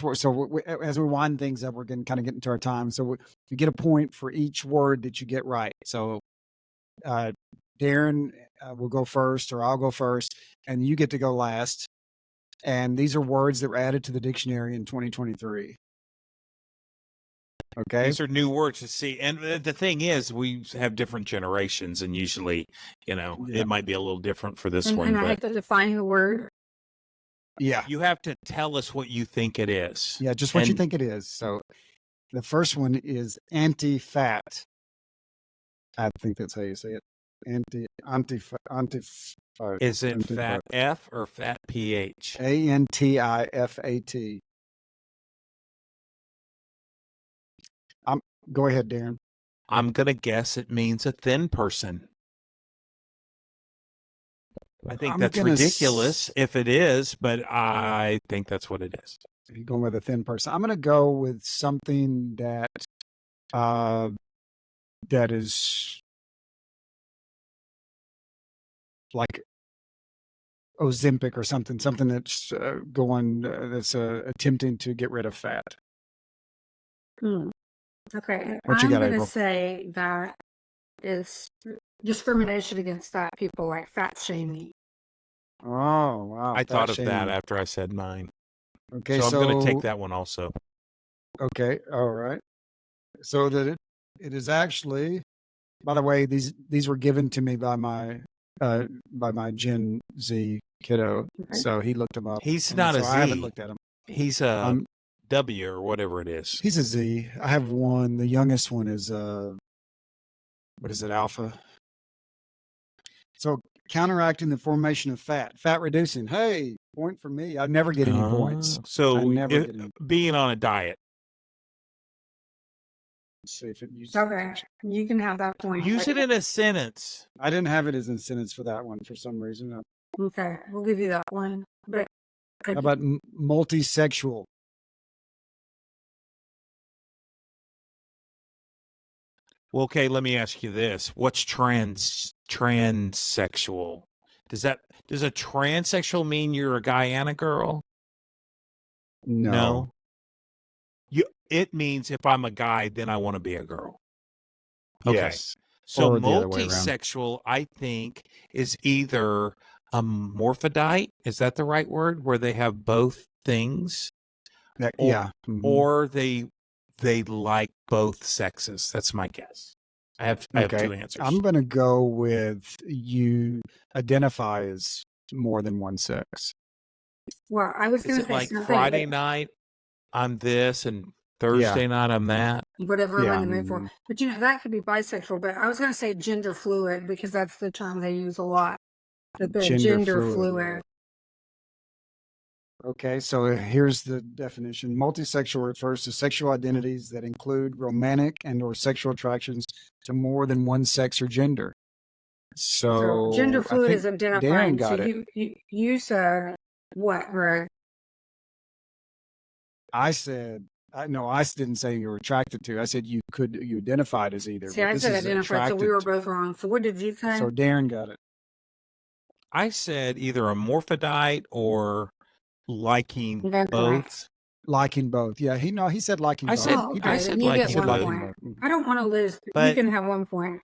B: word. So as we wind things up, we're going to kind of get into our time. So you get a point for each word that you get right. So Darren will go first, or I'll go first, and you get to go last. And these are words that were added to the dictionary in 2023. Okay.
A: These are new words to see. And the thing is, we have different generations, and usually,
B: Yeah.
A: it might be a little different for this
C: And
A: one.
C: I have
A: But
C: to define the word.
B: Yeah.
A: you have to tell us what you think it is.
B: Yeah. Just what you
A: And-
B: think it is. So the first one is anti-fat. I think that's how you say it. Anti.
A: Is it
B: anti-fat.
A: fat F or fat PH?
B: ANTIFAT. Go ahead, Darren.
A: I'm going to guess it means a thin person. I think
B: I'm
A: that's
B: gonna
A: ridiculous if it is, but I think that's what it is.
B: You're going with a thin person. I'm going to go with something that that is like Ozempic or something that's that's attempting to get rid of fat.
C: Okay.
B: What you
C: I'm
B: got,
C: going to
B: April?
C: say that is discrimination against fat people, like fat shaming.
B: Oh, wow.
A: I
B: fat
A: thought of that
B: shaming.
A: after I said mine.
B: Okay,
A: So I'm going to take that one also.
B: Okay, all right. So that it is actually, by the way, these were given to me by my Gen Z kiddo.
C: Okay.
B: So he looked them up.
A: He's
B: and
A: not a
B: so I haven't
A: Z.
B: looked at them.
A: He's a
B: Um,
A: W or whatever it is.
B: He's a Z. I have one. The youngest one is what is it, alpha? So counteracting the formation of fat reducing. Hey, point for me. I never get any points. I
A: So
B: never get any.
A: being on a diet.
B: Let's see if it uses.
C: Okay. You can have that point.
A: Use it in a sentence.
B: I didn't have it as a sentence for that one for some reason.
C: Okay. We'll give you that one. But
B: How about multisexual?
A: Well, okay, let me ask you this. What's transsexual? Does a transsexual mean you're a guy and a girl?
B: No.
A: It means if I'm a guy, then I want to be a girl. Okay.
B: Yes.
A: So
B: Or the other way around.
A: multisexual, I think, is either a morphodite. Is that the right word? Where they have both things,
B: Yeah. Mhm.
A: or they like both sexes. That's my guess. I have
B: Okay.
A: two answers.
B: I'm going to go with you identify as more than one sex.
C: well, I was
A: Is
C: going to
A: it
C: say
A: like
C: something
A: Friday
C: that-
A: night I'm this and Thursday night I'm that?
C: whatever
B: Yeah,
C: I'm in the mood for.
B: mm.
C: But that could be bisexual. But I was going to say gender fluid because that's the term they use a lot. The gender fluid.
B: Okay, so here's the definition. Multisexual refers to sexual identities that include romantic and or sexual attractions to more than one sex or gender. So
C: gender
B: I
C: fluid
B: think
C: is identifying.
B: Darren got
C: So
B: it.
C: you said what, Greg?
B: I said, no, I didn't say you were attracted to. I said you identified as either.
C: See,
B: but
C: I
B: this
C: said
B: is
C: identified, so we were
B: attracted
C: both wrong. So what did you say?
B: So Darren got it.
A: I said either a morphodite or liking
C: That's
A: both.
C: correct.
B: Liking both. Yeah, he said liking
A: I
B: both.
A: said-
C: Oh,
B: He
C: okay,
A: I
B: did.
A: said
C: then you
A: like
C: get
A: you
C: one
A: would.
C: point. I don't want to lose. You
A: But-
C: can have 1 point.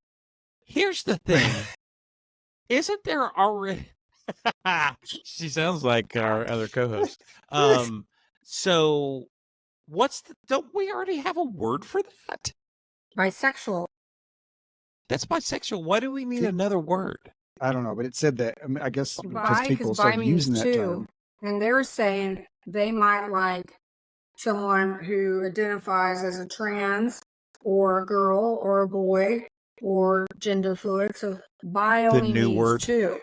A: Here's the thing. Isn't there already she sounds like our other co-host. So don't we already have a word for that?
C: Bisexual.
A: That's bisexual. Why do we need
B: See-
A: another word?
B: I don't know, but it said that. I mean, I guess because
C: Bi,
B: people
C: because bi
B: started
C: means
B: using that
C: two.
B: term.
C: And they're saying they might like someone who identifies as a trans or a girl or a boy or gender fluid. So bi only
A: new
C: means
A: word.
C: two.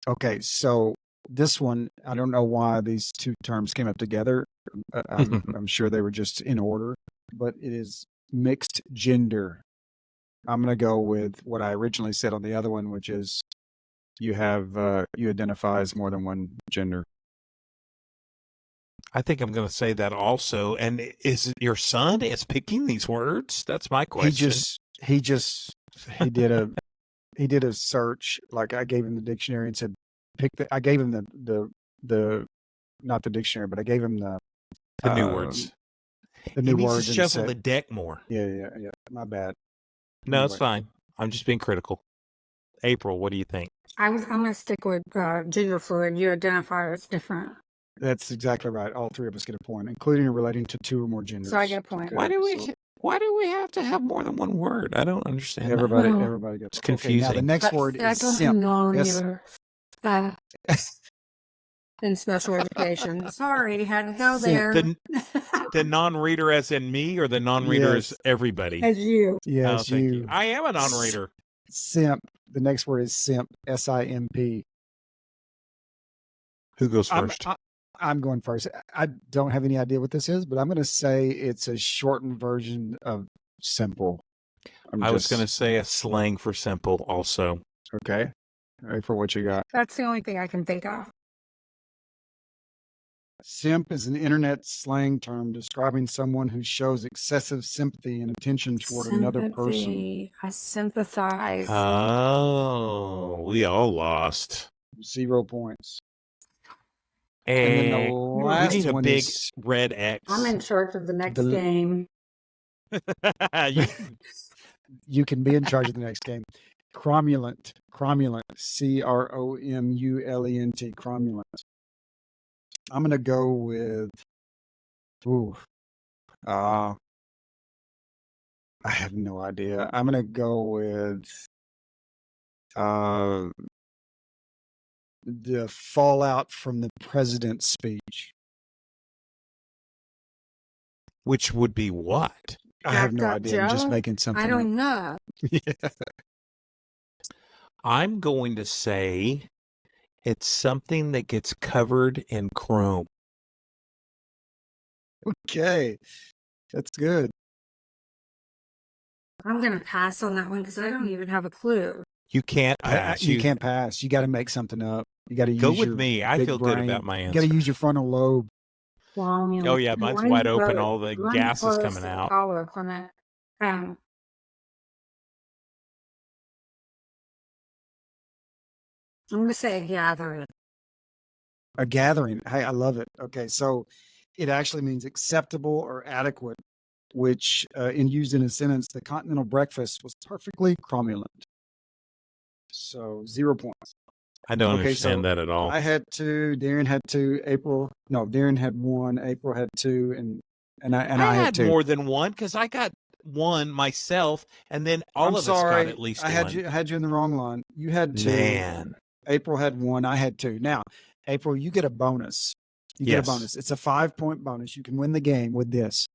B: Okay, so this one, I don't know why these two terms came up together. I'm sure they were just in order, but it is mixed gender. I'm going to go with what I originally said on the other one, which is you identify as more than one gender.
A: I think I'm going to say that also. And is it your son is picking these words? That's my question.
B: He did a search. Like I gave him the dictionary and said, I gave him the not the dictionary, but I gave him the
A: new words.
B: The
A: He
B: new
A: needs
B: words.
A: to
B: and
A: shuffle
B: said,
A: the deck more.
B: yeah. My bad.
A: No, it's
B: Anyway.
A: fine. I'm just being critical. April, what do you think?
C: I'm going to stick with gender fluid. You identify as different.
B: That's exactly right. All three of us get a point, including relating to two or more genders.
C: So I get a point.
A: Why do we?
B: so
A: Why do we have to have more than one word? I don't understand. that.
B: everybody gets
A: It's
B: Okay, now the
A: confusing.
B: next word
C: I
B: is
C: don't
B: simp.
C: know
B: Yes.
C: either. In special education. Sorry, had to go
B: Simp.
C: there.
A: The non-reader, as in me, or the non-reader as
B: Yes.
A: everybody.
C: As you.
B: Yes,
A: Oh, thank you. I am a non-reader.
B: Simp. The next word is simp. S-I-M-P.
A: Who goes
B: I'm,
A: first?
B: I'm going first. I don't have any idea what this is, but I'm going to say it's a shortened version of simple.
A: I was going to say a slang for simple also.
B: Okay. All right, for what you got.
C: That's the only thing I can think of.
B: Simp is an internet slang term describing someone who shows excessive sympathy and attention toward another person.
C: Sympathy. I sympathize.
A: Oh, we all lost.
B: 0 points.
A: And
B: then the
A: we
B: last
A: need a
B: one
A: big
B: is
A: red X.
C: I'm in charge of the next
B: The-
C: game.
A: You-
B: You can be in charge of the next game. Cromulent. Cromulent. C-R-O-M-U-L-E-N-T. Cromulent. I'm going to go with, I have no idea. I'm going to go with the fallout from the president's speech.
A: Which would be what?
B: I have no
C: Jacked up
B: idea. I'm just
C: Joe?
B: making something
C: I
B: up.
C: don't know.
B: Yeah.
A: I'm going to say it's something that gets covered in chrome.
B: Okay. That's good.
C: I'm going to pass on that one because I don't even have a clue.
A: You can't pass.
B: You can't pass. You got to make something up. You got to use
A: Go with
B: your
A: me. I
B: big
A: feel good
B: brain.
A: about my
B: You got to
A: answer.
B: use your frontal lobe.
A: Oh, yeah, mine's wide open. All the gas is coming out.
C: Olive on it. I'm going to say gathering.
B: A gathering. Hey, I love it. Okay, so it actually means acceptable or adequate, which in used in a sentence, the continental breakfast was perfectly cromulent. So 0 points.
A: I don't
B: Okay,
A: understand
B: so
A: that at all.
B: I had 2, Darren had 2, Darren had 1, April had 2, and I
A: had
B: had 2.
A: more than one because I got one myself, and then all
B: I'm
A: of
B: sorry,
A: us got at least
B: I
A: one.
B: had you in the wrong line. You had 2.
A: Man,
B: April had 1. I had 2. Now, April, you get a bonus. You get a
A: Yes.
B: bonus. It's a 5-point bonus. You can win the game with this.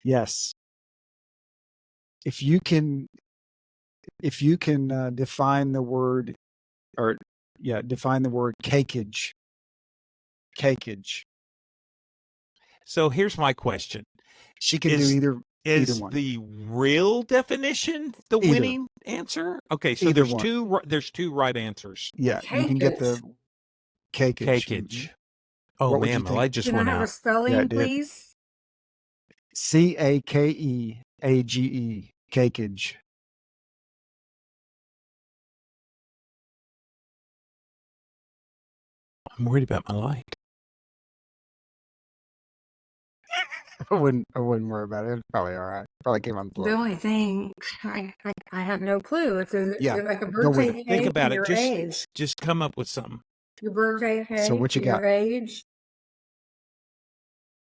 B: Yes. If you can define the word, define the word cakeage. Cakeage.
A: so here's my question:
B: She can
A: Is-
B: do either
A: Is
B: one.
A: the real definition the
B: Either.
A: winning answer? Okay, so
B: Either
A: there's
B: one.
A: two. There's two right answers.
B: Yeah, you can get the cakeage.
A: Cakeage. Oh
B: What would you
A: man, my
B: think?
A: light just
C: Can I
A: went
C: have a
A: out.
C: spelling,
B: Yeah, it did.
C: please?
B: Cakeage. Cakeage.
A: I'm worried about my light.
B: I wouldn't worry about it. It's probably all right. Probably came on the
C: The
B: floor.
C: only thing, I have no clue. It's
B: Yeah,
C: like a
B: go with
C: birthday
B: it.
C: cake
A: Think about
C: and
A: it.
C: your
A: Just-
C: age.
A: Just come up with something.
C: Your birthday cake,
B: what you
C: your
B: got?
C: age.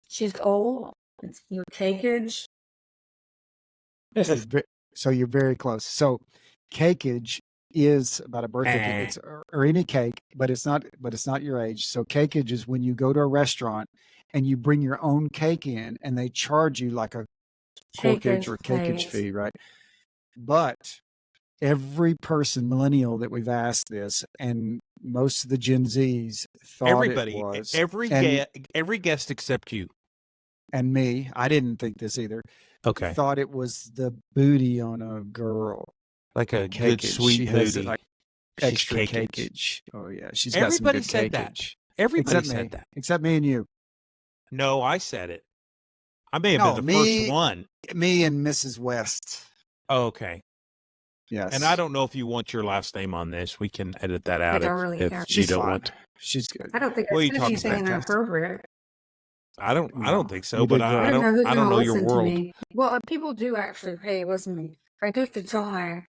C: She's old. It's your cakeage.
B: So you're very close. So cakeage is about a birthday cake. It's or any cake, but it's not your age. So cakeage is when you go to a restaurant and you bring your own cake in and they charge you like a corkage or cakeage fee, right? But every person, millennial, that we've asked this, and most of the Gen Zs thought
A: Everybody,
B: it was
A: every guest except you.
B: and me. I didn't think this either.
A: Okay,
B: Thought it was the booty on a girl.
A: like a good
B: Cakeage.
A: sweet
B: She has
A: booty.
B: like
A: She's
B: extra
A: cakeage.
B: cakeage. Oh yeah, she's got some
A: Everybody
B: good
A: said that.
B: cakeage.
A: Everybody
B: Except
A: said
B: me.
A: that.
B: Except me and you.
A: No, I said it. I may have
B: No,
A: been the
B: me-
A: first one.
B: Me and Mrs. West.
A: Oh, okay.
B: Yes.
A: And I don't know if you want your last name on this. We can edit that out
C: don't really
A: if
C: care.
A: you
B: She's
A: don't
B: fine.
A: want.
B: She's good.
C: I don't think
A: What are
C: I
A: you
C: said
A: talking
C: anything
B: about?
C: inappropriate.
A: I don't
B: No,
A: think so,
B: you
A: but
B: did
A: I
B: good.
C: who's
A: don't
C: gonna
A: know your
C: listen to
A: world.
C: me. Well, people do actually pay. Listen to me. I took the time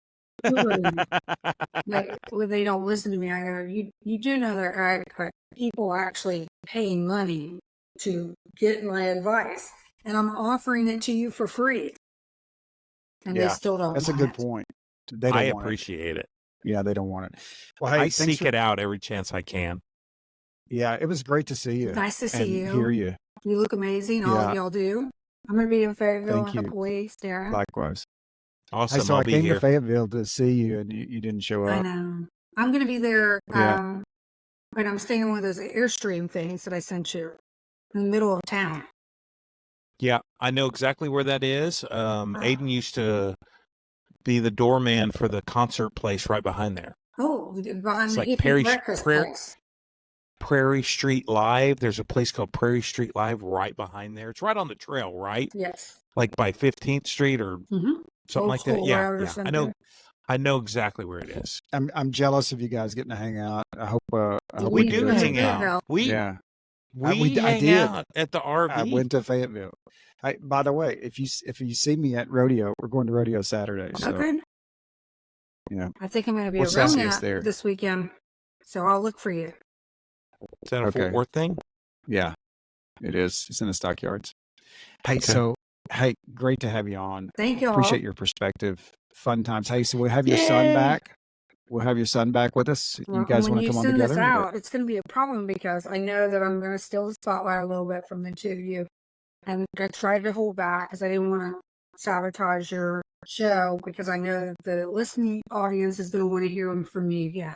C: Like, when they don't listen to me, I go, you do know that people actually pay money to get my advice, and I'm offering it to you for free. And they
B: Yeah,
C: still don't
B: That's a
C: want
B: good
C: it.
B: point. They don't
A: I
B: want
A: appreciate it.
B: it. Yeah, they don't want it. Well, hey,
A: I
B: thanks
A: seek it out every chance I can.
B: Yeah, it was great to see you.
C: Nice to see
B: and
C: you.
B: hear you.
C: You look amazing. All
B: Yeah.
C: of y'all do. I'm going to be in Fayetteville
B: Thank
C: in a
B: you.
C: couple weeks, Darren.
B: Likewise.
A: Awesome.
B: Hey, so
A: I'll
B: I
A: be
B: came
A: here.
B: to Fayetteville to see you, and you didn't show
C: I
B: up.
C: know. I'm going to be there,
B: Yeah.
C: but I'm staying on one of those Airstream things that I sent you in the middle of town.
A: Yeah, I know exactly where that is. Aiden used to be the doorman for the concert place right behind there.
C: Oh, behind
A: It's
C: the
A: like
C: hippie breakfast place.
A: Prairie Street Live. There's a place called Prairie Street Live right behind there. It's right on the trail, right?
C: Yes.
A: Like by 15th Street or
C: Mm-hmm.
A: something
C: Old
A: like that.
C: School
A: Yeah,
C: Road or
A: yeah.
C: something.
A: I know exactly where it is.
B: I'm jealous of you guys getting to hang out. I hope
A: We
B: can
A: do
B: it
A: hang
B: sometime.
A: out. We
B: Yeah,
A: we
B: I
A: hang
B: did.
A: out at the RV.
B: I went to Fayetteville. By the way, if you see me at rodeo, we're going to rodeo Saturday. So
C: Okay.
B: yeah,
C: I think I'm going to be
B: We'll
C: around
B: see us
C: that
B: there.
C: this weekend. So I'll look for you.
A: Is that a
B: Okay.
A: Fort Worth thing?
B: yeah, it is. It's in the stockyards. Hey,
A: Okay.
B: so great to have you on.
C: Thank you all.
B: Appreciate your perspective. Fun times. Hey, so we'll have your son
A: Yay.
B: back. We'll have your son back with us.
C: Well,
B: You guys
C: when
B: want to
C: you
B: come on
C: send
B: together?
C: this out, it's going to be a problem because I know that I'm going to steal the spotlight a little bit from the two of you. And I tried to hold back because I didn't want to sabotage your show because I know that the listening audience is going to want to hear them from you. Yeah.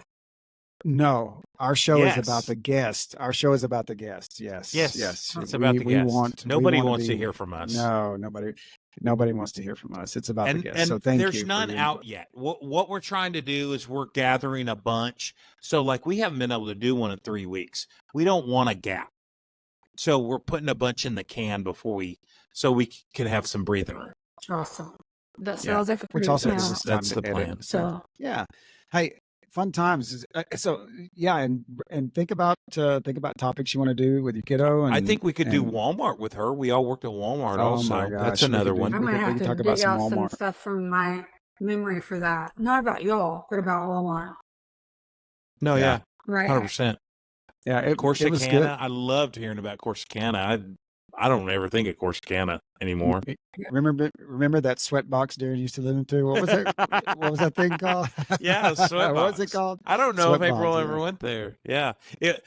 B: No, our show
A: Yes.
B: is about the guest. Our show is about the guest. Yes.
A: Yes,
B: Yes.
A: it's about the guest. Nobody wants to hear from us.
B: No, nobody wants to hear from us. It's about the guest.
A: And
B: So thank you.
A: there's
B: for
A: none
B: your
A: out
B: input.
A: yet. What we're trying to do is we're gathering a bunch. So like we haven't been able to do one in 3 weeks. We don't want a gap. So we're putting a bunch in the can so we can have some breathing room.
C: Awesome. That
B: Yeah.
C: sounds like a
B: Which
C: pretty
B: also
C: plan.
B: gives us time
A: That's
B: to
A: the
B: edit.
A: plan.
C: So
B: Yeah. Hey, fun times. So yeah, and think about topics you want to do with your kiddo. And
A: I think we could do
B: and-
A: Walmart with her. We all worked at Walmart
B: Oh
A: also.
B: my gosh,
A: That's
B: we could
A: another
B: do-
A: one.
C: I
B: We
C: might
B: could- we
C: have
B: could
C: to
B: talk about
C: dig
B: some
C: out some
B: Walmart.
C: stuff from my memory for that. Not about y'all, but about Walmart.
A: No,
B: Yeah.
A: yeah,
C: Right.
A: 100%.
B: Yeah, it was good.
A: Corsicana. I loved hearing about Corsicana. I don't ever think of Corsicana anymore.
B: Remember that sweat box Darren used to live into? What was it? What was that thing called?
A: Yeah, sweat
B: What was it
A: box.
B: called?
A: I don't know if
B: Sweat
A: April
B: box,
A: ever
B: yeah.
A: went there. Yeah.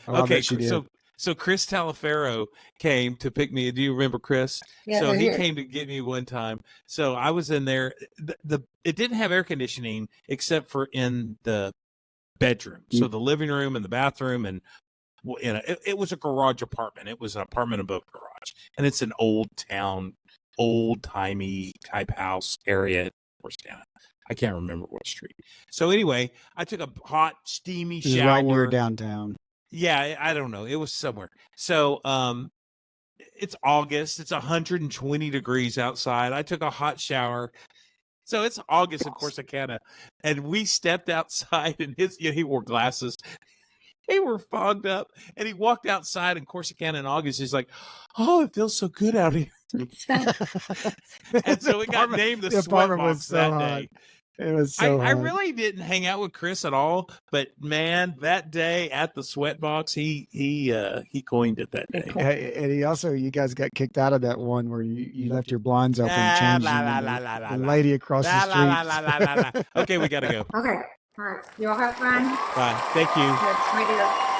B: Oh, I
A: Okay.
B: bet she did.
A: So Chris Talaferro came to pick me. Do you remember Chris?
C: Yeah,
A: So
C: they're
A: he
C: here.
A: came to get me one time. So I was in there. It didn't have air conditioning except for in the bedroom. So the living room and the bathroom and it was a garage apartment. It was an apartment above garage, and it's an old town, old timey type house area. I can't remember what street. So anyway, I took a hot, steamy
B: This is
A: shower.
B: right where we're downtown.
A: Yeah, I don't know. It was somewhere. So it's August. It's 120 degrees outside. I took a hot shower. So it's August in Corsicana, and we stepped outside, and he wore glasses. They were fogged up, and he walked outside in Corsicana in August. He's like, "Oh, it feels so good out here." And so it got named the Sweat
B: apartment was
A: Box
B: so
A: that
B: hot.
A: day.
B: It was so
A: I
B: hot.
A: really didn't hang out with Chris at all, but man, that day at the Sweat Box, he coined it that day.
B: Hey, and he also, you guys got kicked out of that one where you left your blinds open and
A: La,
B: changed
A: la,
B: them,
A: la,
B: and
A: la, la,
B: the
A: la.
B: lady across
A: La,
B: the
A: la,
B: street.
A: la, la, la, la, la. Okay, we gotta go.
C: Okay. All right. Y'all have fun.
A: Bye. Thank you.
C: Yes, we do.